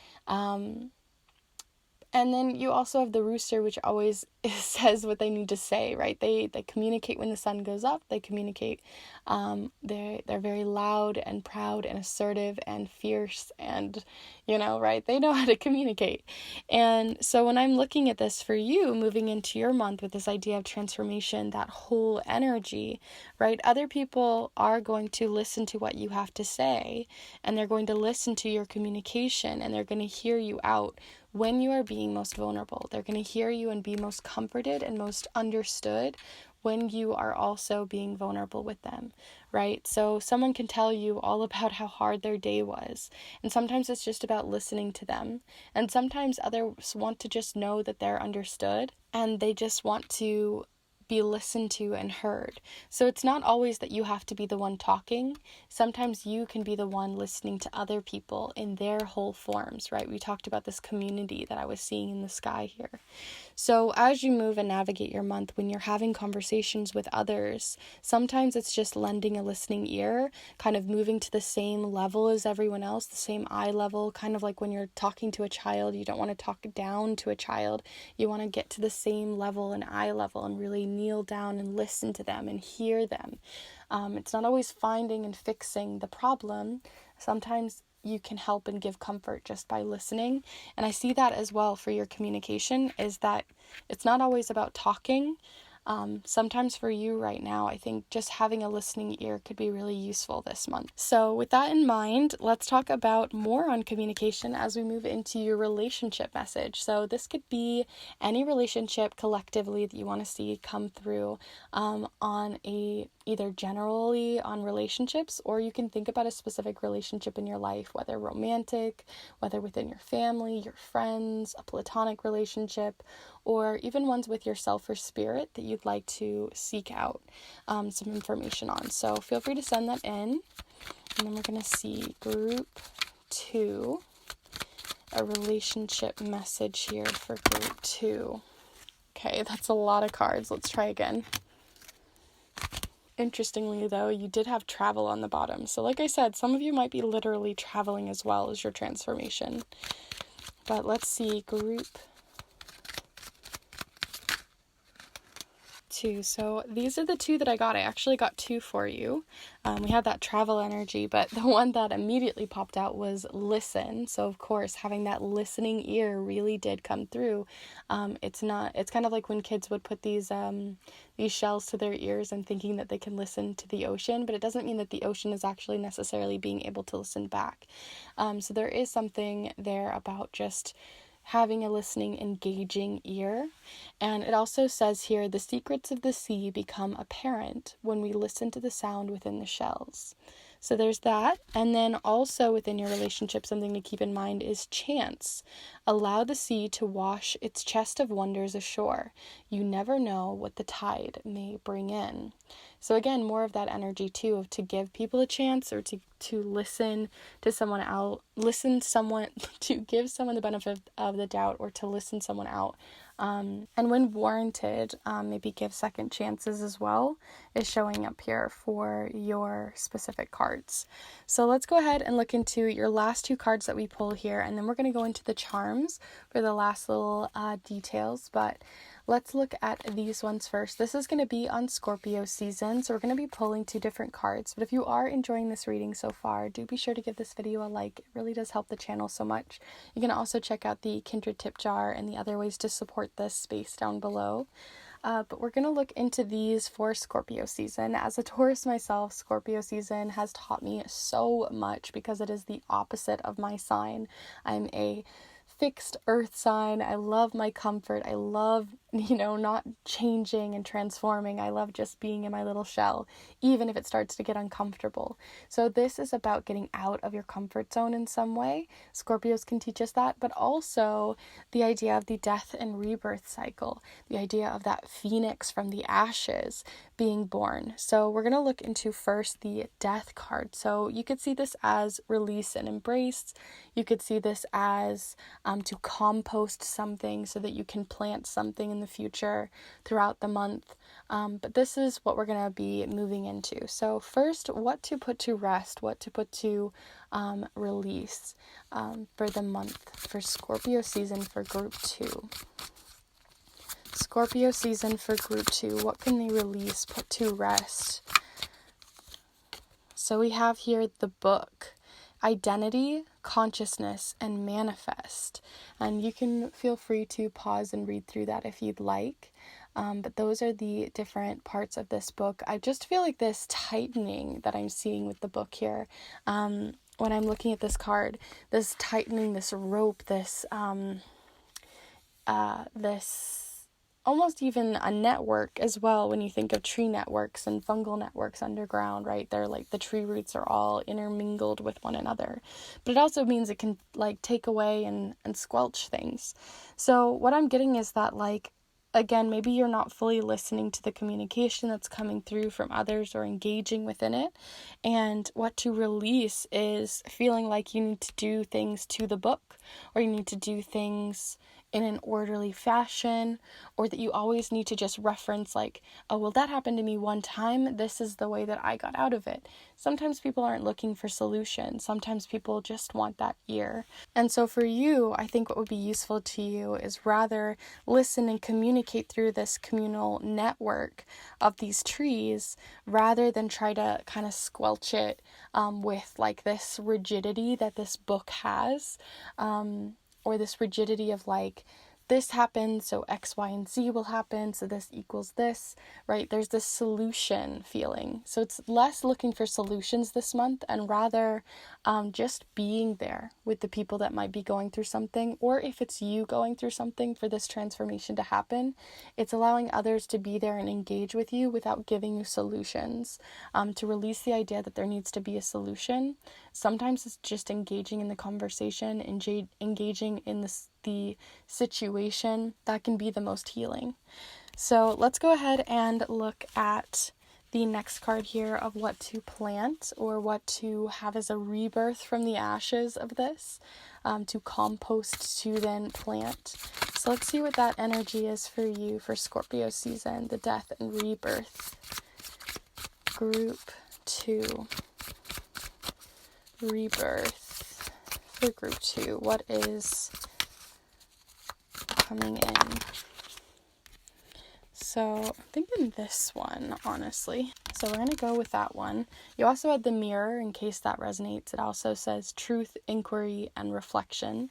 And then you also have the rooster, which always says what they need to say, right? They communicate when the sun goes up. They communicate. They're very loud and proud and assertive and fierce and, right? They know how to communicate. And so when I'm looking at this for you, moving into your month with this idea of transformation, that whole energy, right? Other people are going to listen to what you have to say, and they're going to listen to your communication, and they're going to hear you out when you are being most vulnerable. They're going to hear you and be most comforted and most understood when you are also being vulnerable with them, right? So someone can tell you all about how hard their day was, and sometimes it's just about listening to them, and sometimes others want to just know that they're understood, and they just want to be listened to and heard. So it's not always that you have to be the one talking. Sometimes you can be the one listening to other people in their whole forms, right? We talked about this community that I was seeing in the sky here. So as you move and navigate your month, when you're having conversations with others, sometimes it's just lending a listening ear, kind of moving to the same level as everyone else, the same eye level, kind of like when you're talking to a child. You don't want to talk down to a child. You want to get to the same level and eye level and really kneel down and listen to them and hear them. It's not always finding and fixing the problem. Sometimes you can help and give comfort just by listening. And I see that as well for your communication, is that it's not always about talking. Sometimes for you right now, I think just having a listening ear could be really useful this month. So with that in mind, let's talk about more on communication as we move into your relationship message. So this could be any relationship collectively that you want to see come through either generally on relationships, or you can think about a specific relationship in your life, whether romantic, whether within your family, your friends, a platonic relationship, or even ones with yourself or spirit that you'd like to seek out some information on. So feel free to send that in. And then we're going to see group 2, a relationship message here for group 2. Okay, that's a lot of cards. Let's try again. Interestingly, though, you did have travel on the bottom. So like I said, some of you might be literally traveling as well as your transformation. But let's see, group 2. So these are the 2 that I got. I actually got 2 for you. We had that travel energy, but the one that immediately popped out was listen. So of course, having that listening ear really did come through. It's kind of like when kids would put these shells to their ears and thinking that they can listen to the ocean, but it doesn't mean that the ocean is actually necessarily being able to listen back. So there is something there about just having a listening, engaging ear. And it also says here, the secrets of the sea become apparent when we listen to the sound within the shells. So there's that. And then also within your relationship, something to keep in mind is chance. Allow the sea to wash its chest of wonders ashore. You never know what the tide may bring in. So again, more of that energy too, of to give people a chance, or to listen to someone out, to give someone the benefit of the doubt, or to listen someone out. And when warranted, maybe give second chances as well, is showing up here for your specific cards. So let's go ahead and look into your last 2 cards that we pull here, and then we're going to go into the charms for the last little details. But let's look at these ones first. This is going to be on Scorpio season, so we're going to be pulling 2 different cards. But if you are enjoying this reading so far, do be sure to give this video a like. It really does help the channel so much. You can also check out the Kindred tip jar and the other ways to support this space down below. But we're going to look into these for Scorpio season. As a Taurus myself, Scorpio season has taught me so much because it is the opposite of my sign. I'm a fixed earth sign. I love my comfort. I love, not changing and transforming. I love just being in my little shell, even if it starts to get uncomfortable. So this is about getting out of your comfort zone in some way. Scorpios can teach us that, but also the idea of the death and rebirth cycle, the idea of that phoenix from the ashes being born. So we're going to look into first the death card. So you could see this as release and embrace. You could see this as to compost something so that you can plant something in the future throughout the month. But this is what we're going to be moving into. So first, what to put to rest, what to put to release for the month for Scorpio season for group 2. Scorpio season for group 2, what can they release, put to rest? So we have here the book, Identity, Consciousness, and Manifest. And you can feel free to pause and read through that if you'd like. But those are the different parts of this book. I just feel like this tightening that I'm seeing with the book here, when I'm looking at this card, this tightening, this rope, this almost even a network as well. When you think of tree networks and fungal networks underground, right? They're like the tree roots are all intermingled with one another. But it also means it can take away and squelch things. So what I'm getting is that again, maybe you're not fully listening to the communication that's coming through from others or engaging within it. And what to release is feeling like you need to do things to the book, or you need to do things in an orderly fashion, or that you always need to just reference oh, well, that happened to me one time. This is the way that I got out of it. Sometimes people aren't looking for solutions. Sometimes people just want that ear. And so for you, I think what would be useful to you is rather listen and communicate through this communal network of these trees, rather than try to kind of squelch it with this rigidity that this book has. Or this rigidity of this happens, so X, Y, and Z will happen, so this equals this, right? There's this solution feeling. So it's less looking for solutions this month, and rather just being there with the people that might be going through something, or if it's you going through something for this transformation to happen, it's allowing others to be there and engage with you without giving you solutions, to release the idea that there needs to be a solution. Sometimes it's just engaging in the conversation, engaging in the situation that can be the most healing. So let's go ahead and look at the next card here of what to plant, or what to have as a rebirth from the ashes of this, to compost, to then plant. So let's see what that energy is for you for Scorpio season, the death and rebirth. group 2, rebirth for group 2. What is coming in? So I'm thinking this one, honestly. So we're going to go with that one. You also had the mirror, in case that resonates. It also says truth, inquiry, and reflection.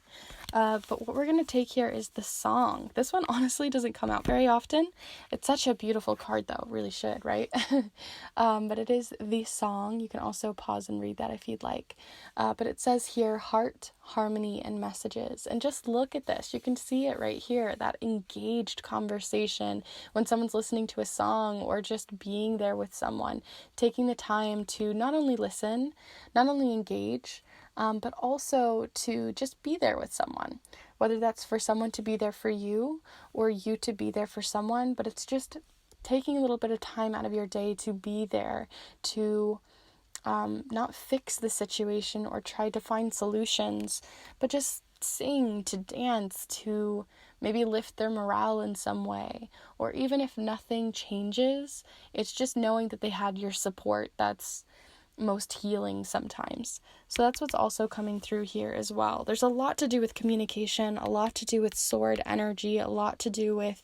But what we're going to take here is the song. This one honestly doesn't come out very often. It's such a beautiful card, though. It really should, right? But it is the song. You can also pause and read that if you'd like. But it says here, heart, harmony, and messages. And just look at this. You can see it right here, that engaged conversation when someone's listening to a song or just being there with someone, taking the time to not only listen, not only engage, but also to just be there with someone, whether that's for someone to be there for you or you to be there for someone. But it's just taking a little bit of time out of your day to be there, to not fix the situation or try to find solutions, but just sing, to dance, to maybe lift their morale in some way. Or even if nothing changes, it's just knowing that they had your support that's most healing sometimes. So that's what's also coming through here as well. There's a lot to do with communication, a lot to do with sword energy, a lot to do with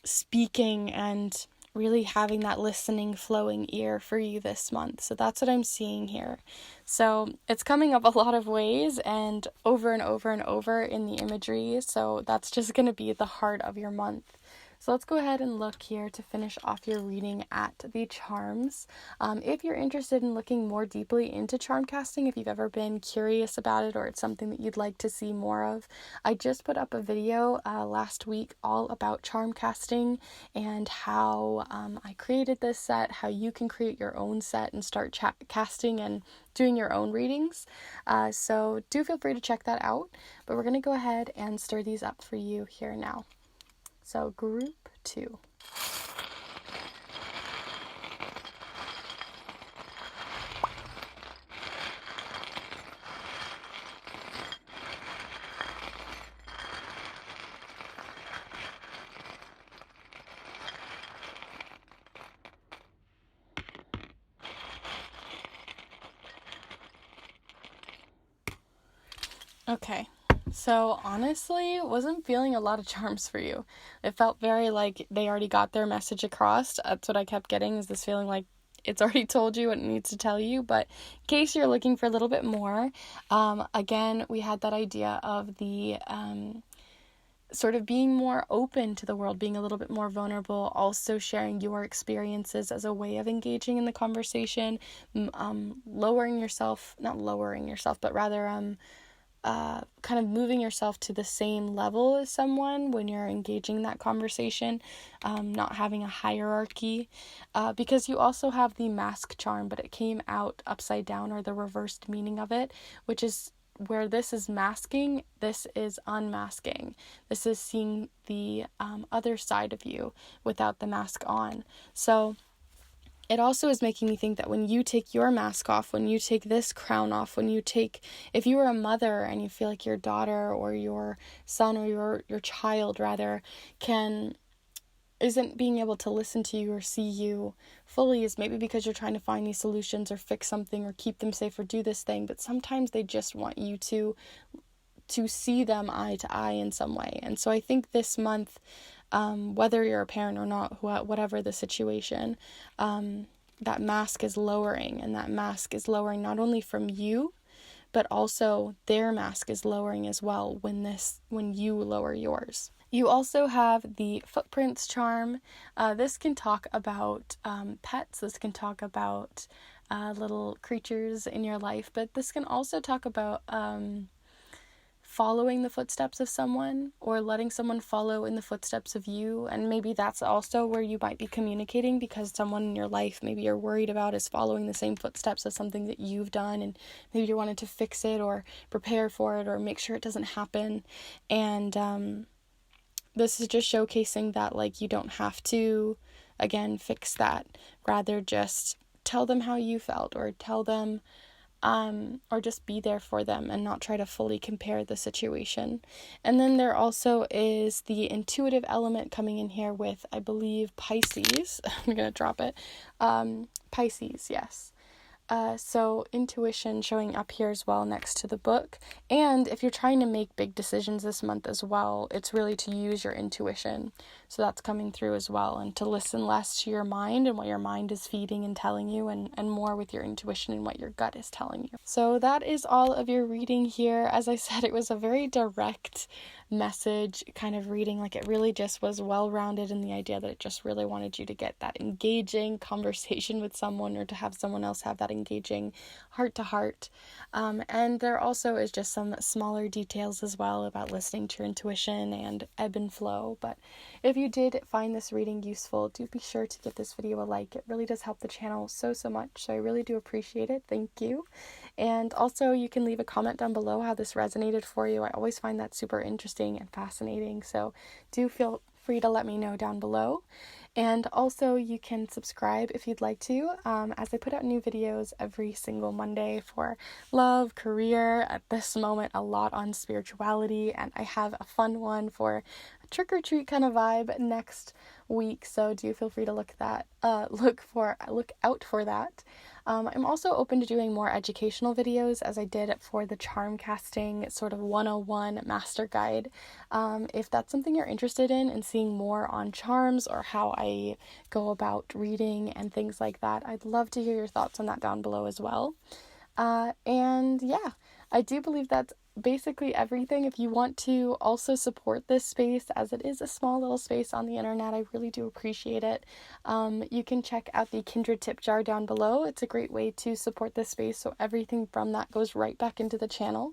speaking and really having that listening, flowing ear for you this month. So that's what I'm seeing here. So it's coming up a lot of ways and over and over and over in the imagery. So that's just going to be the heart of your month. So let's go ahead and look here to finish off your reading at the charms. If you're interested in looking more deeply into charm casting, if you've ever been curious about it or it's something that you'd like to see more of, I just put up a video last week all about charm casting and how I created this set, how you can create your own set and start casting and doing your own readings. So do feel free to check that out. But we're going to go ahead and stir these up for you here now. So group 2. Okay. So honestly, wasn't feeling a lot of charms for you. It felt very like they already got their message across. That's what I kept getting, is this feeling like it's already told you what it needs to tell you. But in case you're looking for a little bit more, again, we had that idea of the sort of being more open to the world, being a little bit more vulnerable, also sharing your experiences as a way of engaging in the conversation, not lowering yourself, but rather kind of moving yourself to the same level as someone when you're engaging in that conversation, not having a hierarchy, because you also have the mask charm, but it came out upside down, or the reversed meaning of it, which is where this is masking, this is unmasking. This is seeing the other side of you without the mask on. So it also is making me think that when you take your mask off, when you take this crown off, if you were a mother and you feel like your daughter or your son or your child rather isn't being able to listen to you or see you fully, is maybe because you're trying to find these solutions or fix something or keep them safe or do this thing, but sometimes they just want you to see them eye to eye in some way. And so I think this month, whether you're a parent or not, whatever the situation, that mask is lowering, and that mask is lowering not only from you, but also their mask is lowering as well when you lower yours. You also have the footprints charm. This can talk about pets. This can talk about little creatures in your life, but this can also talk about following the footsteps of someone, or letting someone follow in the footsteps of you. And maybe that's also where you might be communicating, because someone in your life maybe you're worried about is following the same footsteps as something that you've done, and maybe you're wanting to fix it or prepare for it or make sure it doesn't happen. And this is just showcasing that, like, you don't have to, again, fix that. Rather just tell them how you felt, or tell them or just be there for them and not try to fully compare the situation. And then there also is the intuitive element coming in here with, I believe, Pisces. I'm going to drop it. Pisces, yes. So intuition showing up here as well next to the book. And if you're trying to make big decisions this month as well, it's really to use your intuition. So that's coming through as well, and to listen less to your mind and what your mind is feeding and telling you, and more with your intuition and what your gut is telling you. So that is all of your reading here. As I said, it was a very direct message kind of reading. Like, it really just was well-rounded in the idea that it just really wanted you to get that engaging conversation with someone, or to have someone else have that engaging heart-to-heart. And there also is just some smaller details as well about listening to your intuition and ebb and flow. But if you did find this reading useful, do be sure to give this video a like. It really does help the channel so much, so I really do appreciate it. Thank you. And also, you can leave a comment down below how this resonated for you. I always find that super interesting and fascinating, so do feel free to let me know down below. And also, you can subscribe if you'd like to, as I put out new videos every single Monday for love, career, at this moment a lot on spirituality, and I have a fun one for a trick-or-treat kind of vibe next week, so do feel free to look out for that. I'm also open to doing more educational videos, as I did for the charm casting sort of 101 master guide. If that's something you're interested in and seeing more on charms or how I go about reading and things like that, I'd love to hear your thoughts on that down below as well. And yeah, I do believe that's basically everything. If you want to also support this space, as it is a small little space on the internet, I really do appreciate it. You can check out the Kindred tip jar down below. It's a great way to support this space, so everything from that goes right back into the channel.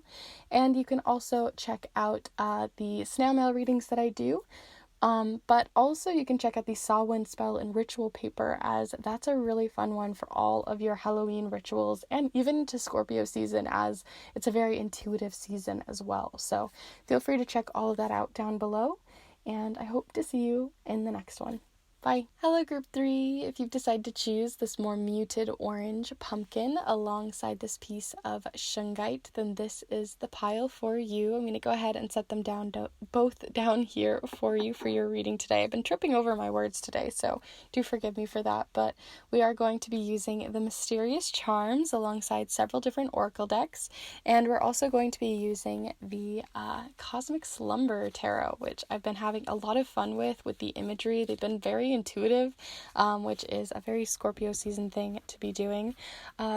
And you can also check out the snail mail readings that I do. But also you can check out the Samhain spell and ritual paper, as that's a really fun one for all of your Halloween rituals, and even into Scorpio season, as it's a very intuitive season as well. So feel free to check all of that out down below, and I hope to see you in the next one. Bye. Hello, Group 3. If you've decided to choose this more muted orange pumpkin alongside this piece of Shungite, then this is the pile for you. I'm going to go ahead and set them down, both down here for you for your reading today. I've been tripping over my words today, so do forgive me for that. But we are going to be using the Mysterious Charms alongside several different oracle decks, and we're also going to be using the Cosmic Slumber Tarot, which I've been having a lot of fun with the imagery. They've been very intuitive, which is a very Scorpio season thing to be doing.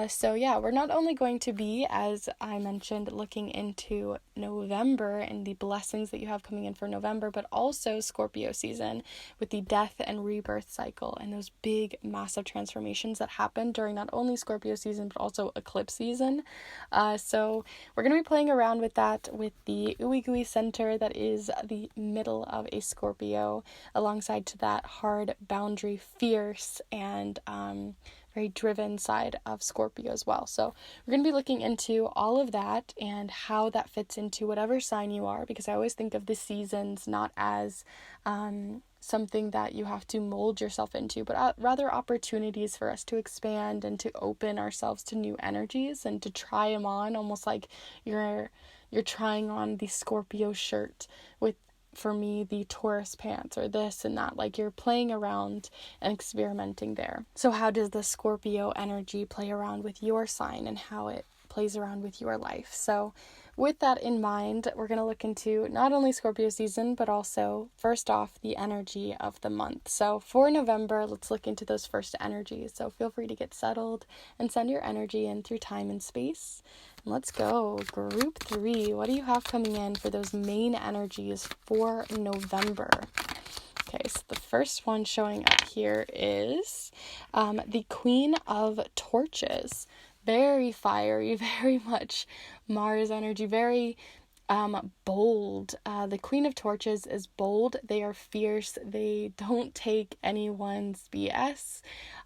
So yeah, we're not only going to be, as I mentioned, looking into November and the blessings that you have coming in for November, but also Scorpio season with the death and rebirth cycle and those big massive transformations that happen during not only Scorpio season but also eclipse season. So we're going to be playing around with that with the ooey gooey center that is the middle of a Scorpio, alongside to that hard boundary, fierce, and very driven side of Scorpio as well. So we're going to be looking into all of that and how that fits into whatever sign you are, because I always think of the seasons not as something that you have to mold yourself into, but rather opportunities for us to expand and to open ourselves to new energies and to try them on, almost like you're trying on the Scorpio shirt with, for me, the Taurus pants, or this and that. Like, you're playing around and experimenting there. So how does the Scorpio energy play around with your sign and how it plays around with your life? So with that in mind, we're going to look into not only Scorpio season, but also, first off, the energy of the month. So for November, let's look into those first energies. So feel free to get settled and send your energy in through time and space. And let's go. Group 3, what do you have coming in for those main energies for November? Okay, so the first one showing up here is the Queen of Torches. Very fiery, very much Mars energy, very bold. The Queen of Torches is bold. They are fierce. They don't take anyone's BS.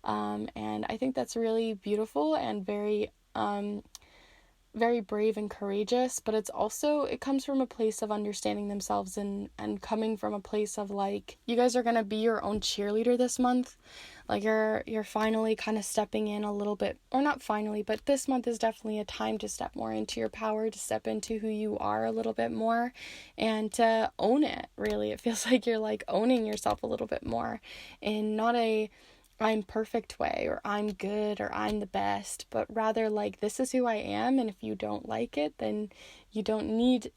And I think that's really beautiful and very very brave and courageous, but it comes from a place of understanding themselves and coming from a place of like, you guys are going to be your own cheerleader this month. Like you're finally kind of stepping in a little bit, or not finally, but this month is definitely a time to step more into your power, to step into who you are a little bit more, and to own it, really. It feels like you're like owning yourself a little bit more, in not a I'm perfect way, or I'm good, or I'm the best, but rather like, this is who I am, and if you don't like it, then I don't need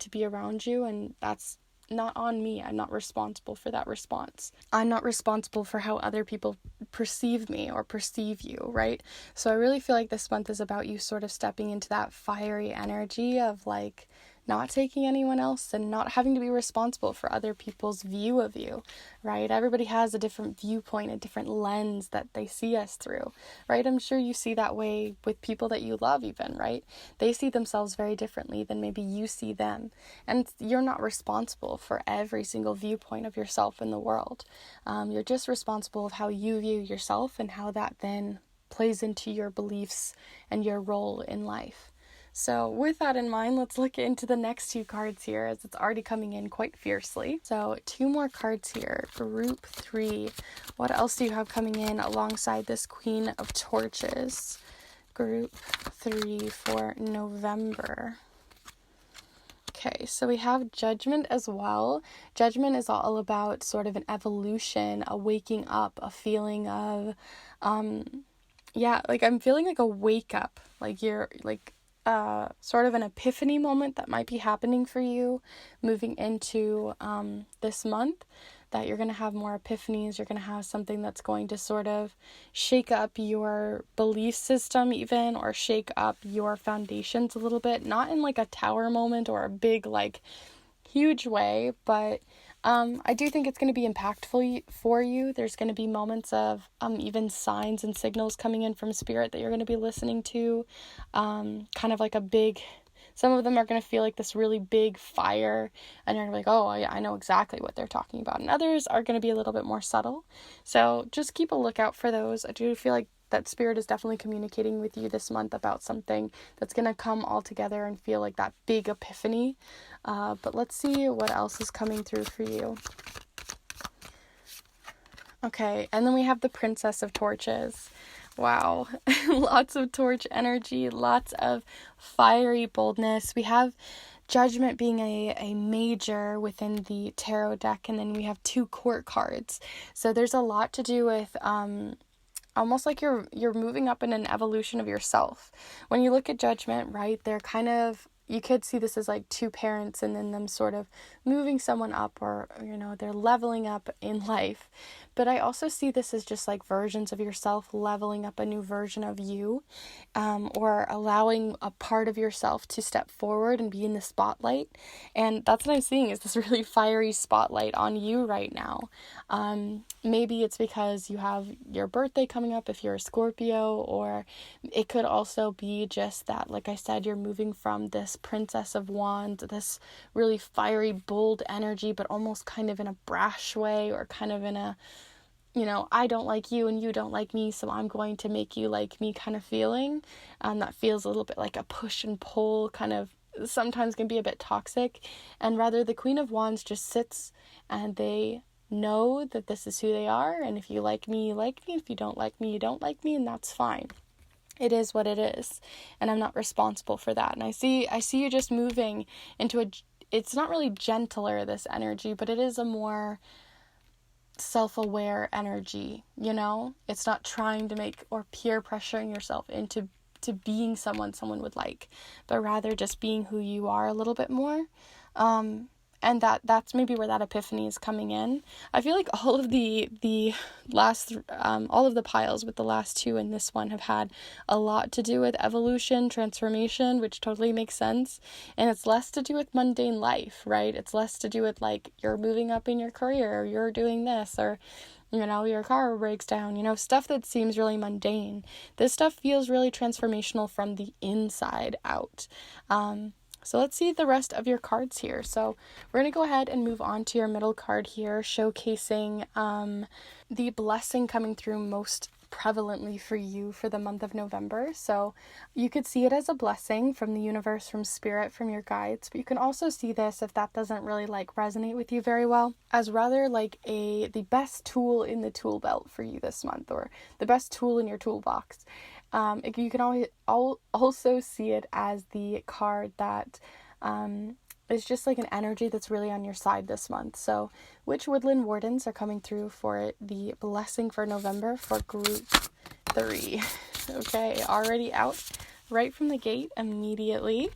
to be around you, and that's not on me. I'm not responsible for that response. I'm not responsible for how other people perceive me or perceive you, right? So I really feel like this month is about you sort of stepping into that fiery energy of like, not taking anyone else and not having to be responsible for other people's view of you, right? Everybody has a different viewpoint, a different lens that they see us through, right? I'm sure you see that way with people that you love even, right? They see themselves very differently than maybe you see them. And you're not responsible for every single viewpoint of yourself in the world. You're just responsible of how you view yourself and how that then plays into your beliefs and your role in life. So with that in mind, let's look into the next 2 cards here, as it's already coming in quite fiercely. So 2 more cards here. Group 3. What else do you have coming in alongside this Queen of Torches? Group 3 for November. Okay, so we have Judgment as well. Judgment is all about sort of an evolution, a waking up, a feeling of, like I'm feeling like a wake up, like you're like, sort of an epiphany moment that might be happening for you moving into this month, that you're going to have more epiphanies. You're going to have something that's going to sort of shake up your belief system even, or shake up your foundations a little bit, not in like a tower moment or a big like huge way, but I do think it's going to be impactful for you. There's going to be moments of even signs and signals coming in from spirit that you're going to be listening to, kind of like a big, some of them are going to feel like this really big fire, and you're like, oh yeah, I know exactly what they're talking about, and others are going to be a little bit more subtle. So just keep a lookout for those. I do feel like that spirit is definitely communicating with you this month about something that's going to come all together and feel like that big epiphany. But let's see what else is coming through for you. Okay, and then we have the Princess of Torches. Wow, lots of torch energy, lots of fiery boldness. We have Judgment being a major within the tarot deck, and then we have 2 court cards. So there's a lot to do with almost like you're moving up in an evolution of yourself. When you look at Judgment, right, they're kind of, you could see this as like 2 parents and then them sort of moving someone up, or, they're leveling up in life. But I also see this as just like versions of yourself leveling up a new version of you, or allowing a part of yourself to step forward and be in the spotlight. And that's what I'm seeing, is this really fiery spotlight on you right now. Maybe it's because you have your birthday coming up if you're a Scorpio, or it could also be just that, like I said, you're moving from this Princess of Wands, this really fiery, bold energy, but almost kind of in a brash way, or kind of in a, I don't like you and you don't like me, so I'm going to make you like me kind of feeling. That feels a little bit like a push and pull, kind of sometimes can be a bit toxic. And rather, the Queen of Wands just sits and they know that this is who they are. And if you like me, you like me. If you don't like me, you don't like me. And that's fine. It is what it is. And I'm not responsible for that. And I see you just moving into it's not really gentler, this energy, but it is a more self-aware energy, It's not trying to make or peer pressuring yourself into being someone would like, but rather just being who you are a little bit more. And that's maybe where that epiphany is coming in. I feel like all of the last, all of the piles with the last 2 and this one have had a lot to do with evolution, transformation, which totally makes sense. And it's less to do with mundane life, right? It's less to do with like, you're moving up in your career, or you're doing this, or, your car breaks down, stuff that seems really mundane. This stuff feels really transformational from the inside out. So let's see the rest of your cards here. So we're going to go ahead and move on to your middle card here, showcasing the blessing coming through most prevalently for you for the month of November. So you could see it as a blessing from the universe, from spirit, from your guides, but you can also see this, if that doesn't really like resonate with you very well, as rather like the best tool in the tool belt for you this month, or the best tool in your toolbox. You can always also see it as the card that is just like an energy that's really on your side this month. So which woodland wardens are coming through for the blessing for November for group 3? Okay, already out right from the gate immediately.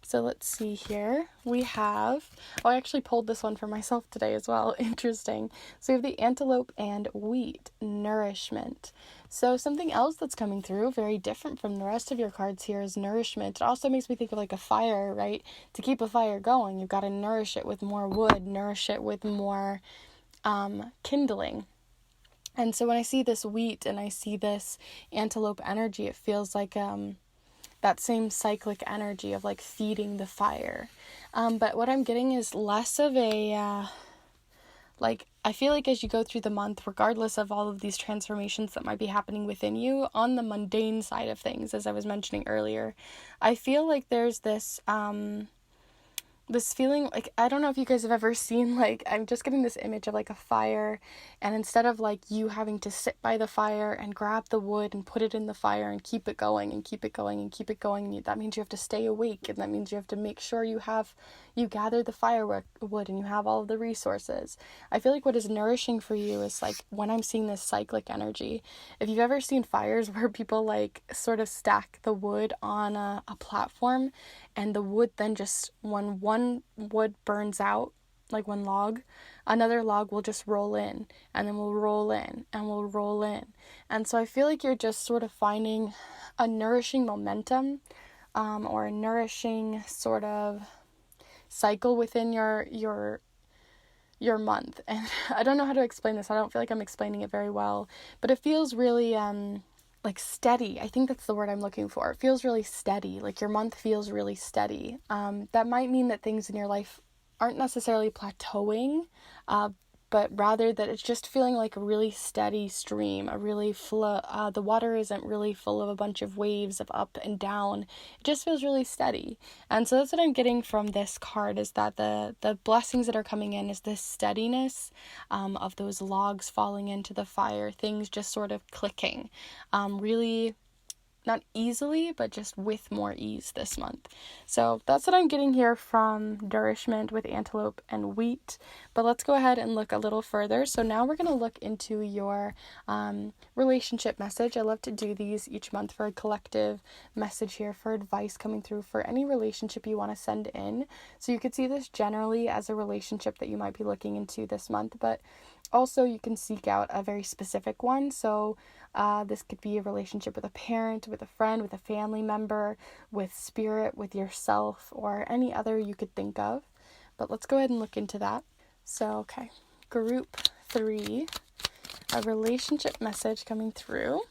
So let's see here. We have, I actually pulled this one for myself today as well. Interesting. So we have the antelope and wheat, nourishment. So something else that's coming through, very different from the rest of your cards here, is nourishment. It also makes me think of like a fire, right? To keep a fire going, you've got to nourish it with more wood, nourish it with more kindling. And so when I see this wheat and I see this antelope energy, it feels like that same cyclic energy of like feeding the fire. But what I'm getting is less of a, I feel like as you go through the month, regardless of all of these transformations that might be happening within you, on the mundane side of things, as I was mentioning earlier, I feel like there's this feeling, like, I don't know if you guys have ever seen, like, I'm just getting this image of like a fire, and instead of like you having to sit by the fire and grab the wood and put it in the fire and keep it going and keep it going and keep it going, that means you have to stay awake, and that means you have to make sure you gather the firewood and you have all of the resources. I feel like what is nourishing for you is like when I'm seeing this cyclic energy. If you've ever seen fires where people like sort of stack the wood on a platform, and the wood then just, when one wood burns out, like one log, another log will just roll in, and then we'll roll in, and we'll roll in. And so I feel like you're just sort of finding a nourishing momentum, or a nourishing sort of cycle within your month. And I don't know how to explain this. I don't feel like I'm explaining it very well, but it feels really like steady. I think that's the word I'm looking for. It feels really steady. Like your month feels really steady. That might mean that things in your life aren't necessarily plateauing, but rather that it's just feeling like a really steady stream, a really flow. The water isn't really full of a bunch of waves of up and down. It just feels really steady. And so that's what I'm getting from this card, is that the blessings that are coming in is this steadiness of those logs falling into the fire, things just sort of clicking, really not easily, but just with more ease this month. So that's what I'm getting here from nourishment with antelope and wheat. But let's go ahead and look a little further. So now we're going to look into your relationship message. I love to do these each month for a collective message here for advice coming through for any relationship you want to send in. So you could see this generally as a relationship that you might be looking into this month, but also you can seek out a very specific one. So this could be a relationship with a parent, with a friend, with a family member, with spirit, with yourself, or any other you could think of. But let's go ahead and look into that. So, okay, group 3, a relationship message coming through.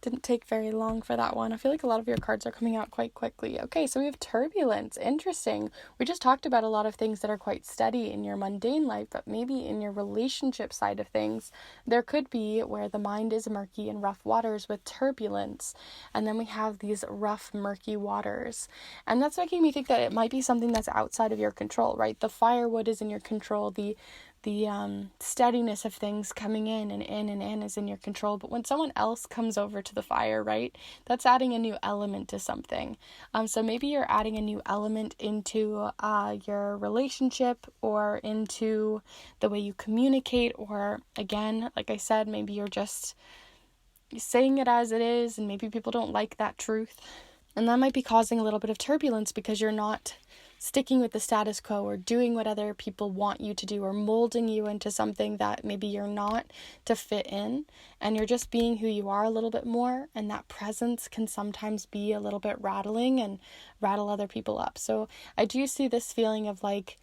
Didn't take very long for that one. I feel like a lot of your cards are coming out quite quickly. Okay, so we have turbulence. Interesting. We just talked about a lot of things that are quite steady in your mundane life, but maybe in your relationship side of things, there could be where the mind is murky and rough waters with turbulence. And then we have these rough, murky waters. And that's making me think that it might be something that's outside of your control, right? The firewood is in your control. The steadiness of things coming in and in and in is in your control. But when someone else comes over to the fire, right, that's adding a new element to something. So maybe you're adding a new element into your relationship, or into the way you communicate, or again, like I said, maybe you're just saying it as it is, and maybe people don't like that truth. And that might be causing a little bit of turbulence because you're not sticking with the status quo, or doing what other people want you to do, or molding you into something that maybe you're not to fit in, and you're just being who you are a little bit more. And that presence can sometimes be a little bit rattling and rattle other people up. So I do see this feeling of like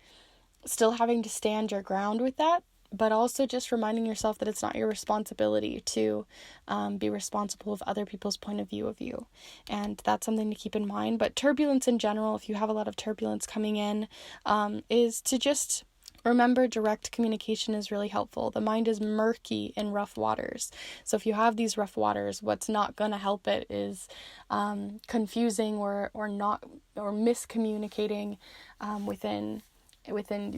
still having to stand your ground with that, but also just reminding yourself that it's not your responsibility to be responsible of other people's point of view of you. And that's something to keep in mind. But turbulence in general, if you have a lot of turbulence coming in, is to just Remember, direct communication is really helpful. The mind is murky in rough waters. So if you have these rough waters, what's not going to help it is confusing or miscommunicating within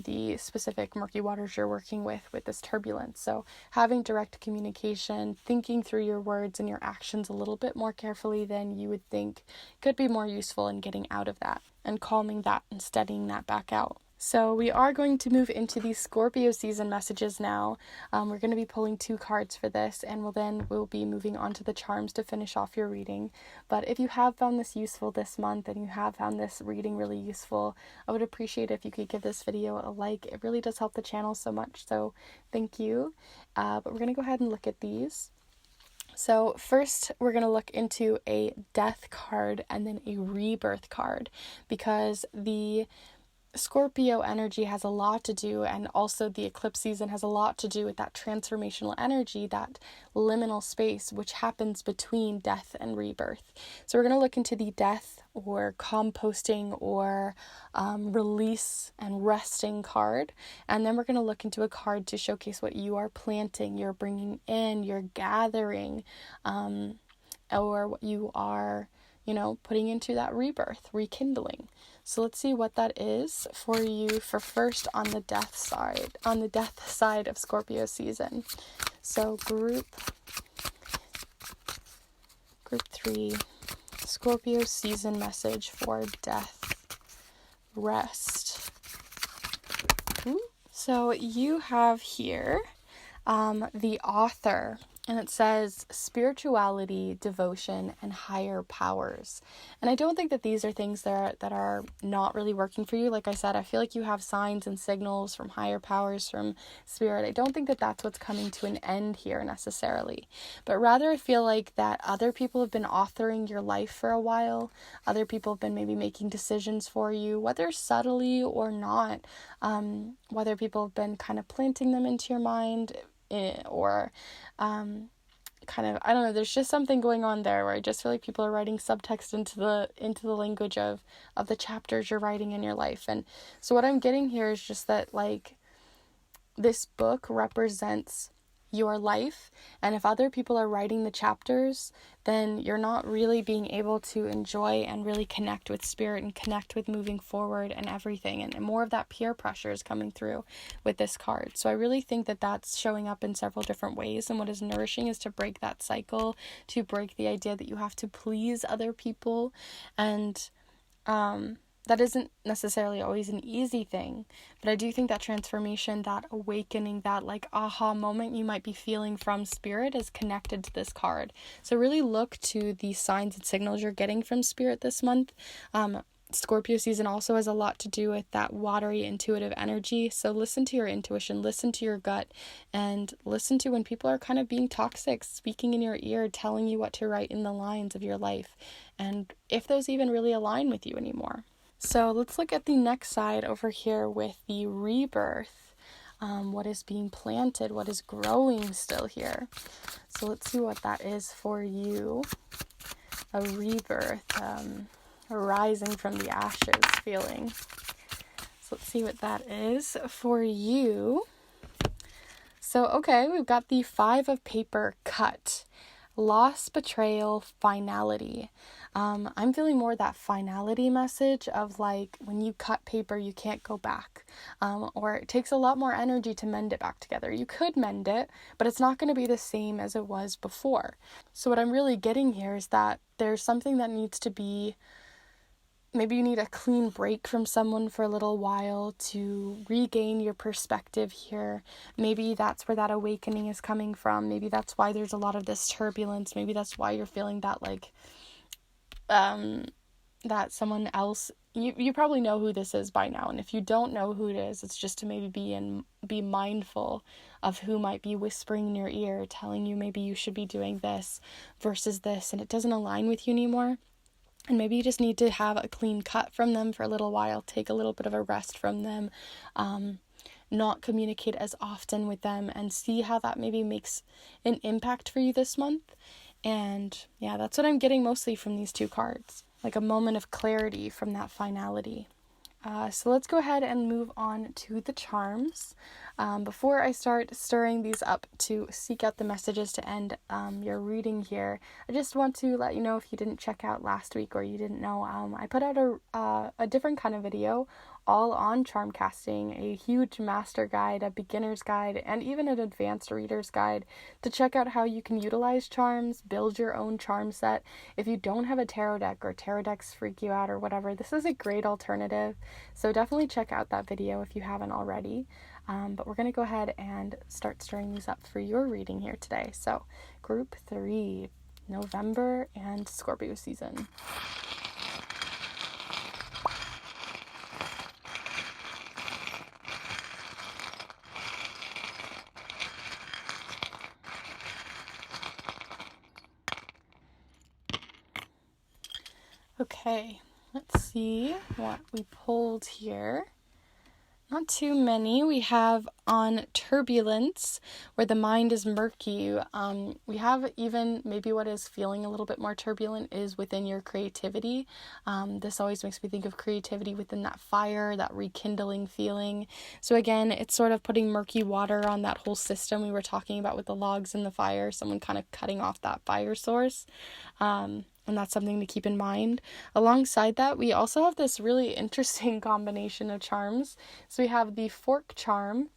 the specific murky waters you're working with this turbulence. So having direct communication, thinking through your words and your actions a little bit more carefully than you would think could be more useful in getting out of that and calming that and steadying that back out. So we are going to move into the Scorpio season messages now. We're going to be pulling 2 cards for this, and we'll be moving on to the charms to finish off your reading. But if you have found this useful this month and you have found this reading really useful, I would appreciate if you could give this video a like. It really does help the channel so much, so thank you. But we're going to go ahead and look at these. So first, we're going to look into a death card and then a rebirth card, because the Scorpio energy has a lot to do, and also the eclipse season has a lot to do with that transformational energy, that liminal space which happens between death and rebirth. So we're going to look into the death or composting or release and resting card, and then we're going to look into a card to showcase what you are planting, you're bringing in, you're gathering, or what you are putting into that rebirth, rekindling. So let's see what that is for you for first on the death side of Scorpio season. So group 3, Scorpio season message for death, rest. So you have here the author, and it says spirituality, devotion, and higher powers. And I don't think that these are things that are not really working for you. Like I said, I feel like you have signs and signals from higher powers, from spirit. I don't think that that's what's coming to an end here necessarily. But rather, I feel like that other people have been authoring your life for a while. Other people have been maybe making decisions for you, whether subtly or not. Whether people have been kind of planting them into your mind, or kind of, I don't know, there's just something going on there where I just feel like people are writing subtext into the language of the chapters you're writing in your life. And so what I'm getting here is just that, like, this book represents your life, and if other people are writing the chapters, then you're not really being able to enjoy and really connect with spirit and connect with moving forward and everything, and more of that peer pressure is coming through with this card. So I really think that that's showing up in several different ways, and what is nourishing is to break that cycle, to break the idea that you have to please other people, and that isn't necessarily always an easy thing, but I do think that transformation, that awakening, that like aha moment you might be feeling from spirit is connected to this card. So really look to the signs and signals you're getting from spirit this month. Scorpio season also has a lot to do with that watery intuitive energy. So listen to your intuition, listen to your gut, and listen to when people are kind of being toxic, speaking in your ear, telling you what to write in the lines of your life, and if those even really align with you anymore. So let's look at the next side over here with the rebirth. What is being planted, what is growing still here. So let's see what that is for you. A rebirth, a rising from the ashes feeling. So let's see what that is for you. So, okay, we've got the 5 of paper cut. Loss, betrayal, finality. I'm feeling more that finality message of like when you cut paper, you can't go back, or it takes a lot more energy to mend it back together. You could mend it, but it's not going to be the same as it was before. So what I'm really getting here is that there's something that needs to be, maybe you need a clean break from someone for a little while to regain your perspective here. Maybe that's where that awakening is coming from. Maybe that's why there's a lot of this turbulence. Maybe that's why you're feeling that like, that someone else, you probably know who this is by now. And if you don't know who it is, it's just to maybe be mindful of who might be whispering in your ear, telling you maybe you should be doing this versus this, and it doesn't align with you anymore. And maybe you just need to have a clean cut from them for a little while, take a little bit of a rest from them, not communicate as often with them, and see how that maybe makes an impact for you this month. And yeah, that's what I'm getting mostly from these 2 cards, like a moment of clarity from that finality. So let's go ahead and move on to the charms. Before I start stirring these up to seek out the messages to end your reading here, I just want to let you know, if you didn't check out last week or you didn't know, I put out a different kind of video all on charm casting, a huge master guide, a beginner's guide, and even an advanced reader's guide to check out how you can utilize charms, build your own charm set. If you don't have a tarot deck or tarot decks freak you out or whatever, this is a great alternative. So definitely check out that video if you haven't already. But we're going to go ahead and start stirring these up for your reading here today. So group 3, November and Scorpio season. Okay, let's see what we pulled here. Not too many. We have on turbulence, where the mind is murky. We have even maybe what is feeling a little bit more turbulent is within your creativity. This always makes me think of creativity within that fire, that rekindling feeling. So again, it's sort of putting murky water on that whole system we were talking about with the logs and the fire, someone kind of cutting off that fire source. And that's something to keep in mind. Alongside that, we also have this really interesting combination of charms. So we have the fork charm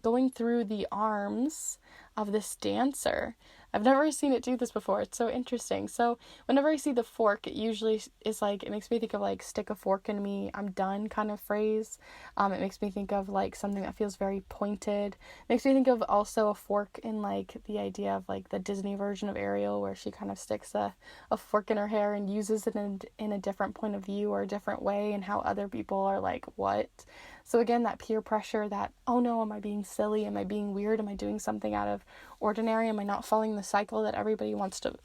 going through the arms of this dancer. I've never seen it do this before. It's so interesting. So whenever I see the fork, it usually is like, it makes me think of like stick a fork in me, I'm done kind of phrase. It makes me think of like something that feels very pointed. It makes me think of also a fork in like the idea of like the Disney version of Ariel, where she kind of sticks a fork in her hair and uses it in a different point of view or a different way, and how other people are like, what? So again, that peer pressure, that, oh no, am I being silly? Am I being weird? Am I doing something out of ordinary? Am I not following the cycle that everybody wants to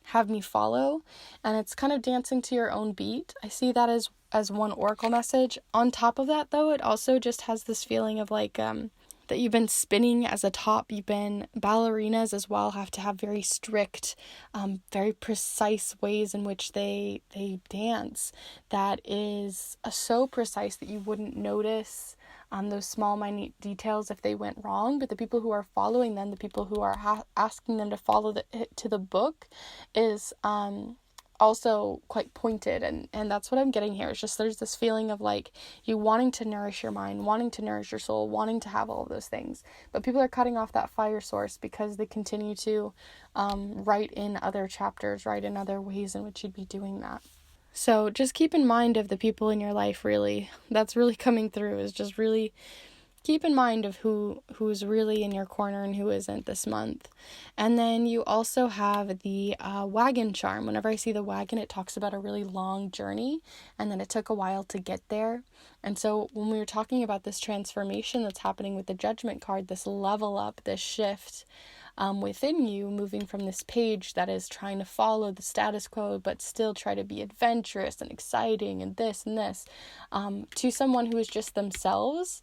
have me follow? And it's kind of dancing to your own beat. I see that as one oracle message. On top of that, though, it also just has this feeling of like that you've been spinning as a top. You've been, ballerinas as well have to have very strict, very precise ways in which they dance. That is so precise that you wouldn't notice those small minute details if they went wrong. But the people who are following them, the people who are asking them to follow to the book, is also quite pointed, and that's what I'm getting here. It's just there's this feeling of like you wanting to nourish your mind, wanting to nourish your soul, wanting to have all of those things, but people are cutting off that fire source because they continue to write in other chapters, write in other ways in which you'd be doing that. So just keep in mind of the people in your life, really, that's really coming through, is just really keep in mind of who's really in your corner and who isn't this month. And then you also have the wagon charm. Whenever I see the wagon, it talks about a really long journey and that it took a while to get there. And so when we were talking about this transformation that's happening with the Judgment card, this level up, this shift within you, moving from this page that is trying to follow the status quo but still try to be adventurous and exciting and this, to someone who is just themselves.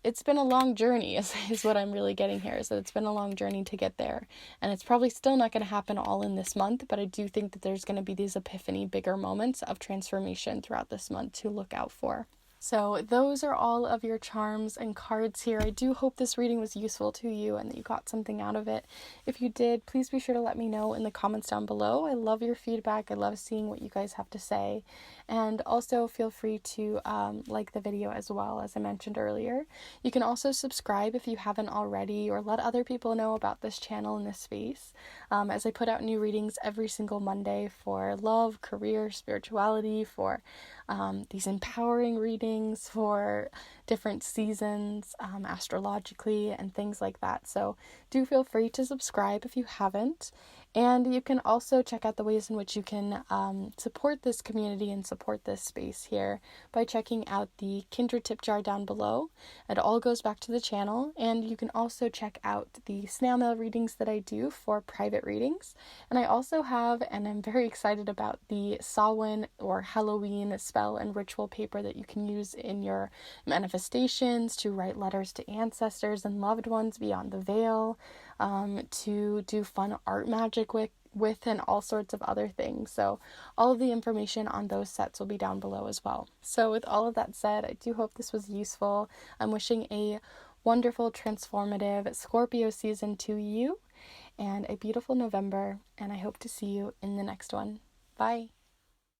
It's been a long journey is what I'm really getting here, is that it's been a long journey to get there, and it's probably still not going to happen all in this month, but I do think that there's going to be these epiphany, bigger moments of transformation throughout this month to look out for. So those are all of your charms and cards here. I do hope this reading was useful to you and that you got something out of it. If you did, please be sure to let me know in the comments down below. I love your feedback. I love seeing what you guys have to say. And also feel free to like the video as well, as I mentioned earlier. You can also subscribe if you haven't already, or let other people know about this channel and this space, as I put out new readings every single Monday for love, career, spirituality, for these empowering readings, for different seasons astrologically and things like that. So do feel free to subscribe if you haven't. And you can also check out the ways in which you can support this community and support this space here by checking out the Kindred tip jar down below. It all goes back to the channel. And you can also check out the snail mail readings that I do for private readings. And I also have, and I'm very excited about, the Samhain or Halloween spell and ritual paper that you can use in your manifestations, to write letters to ancestors and loved ones beyond the veil, to do fun art magic with and all sorts of other things. So all of the information on those sets will be down below as well. So with all of that said, I do hope this was useful. I'm wishing a wonderful, transformative Scorpio season to you and a beautiful November, and I hope to see you in the next one. Bye.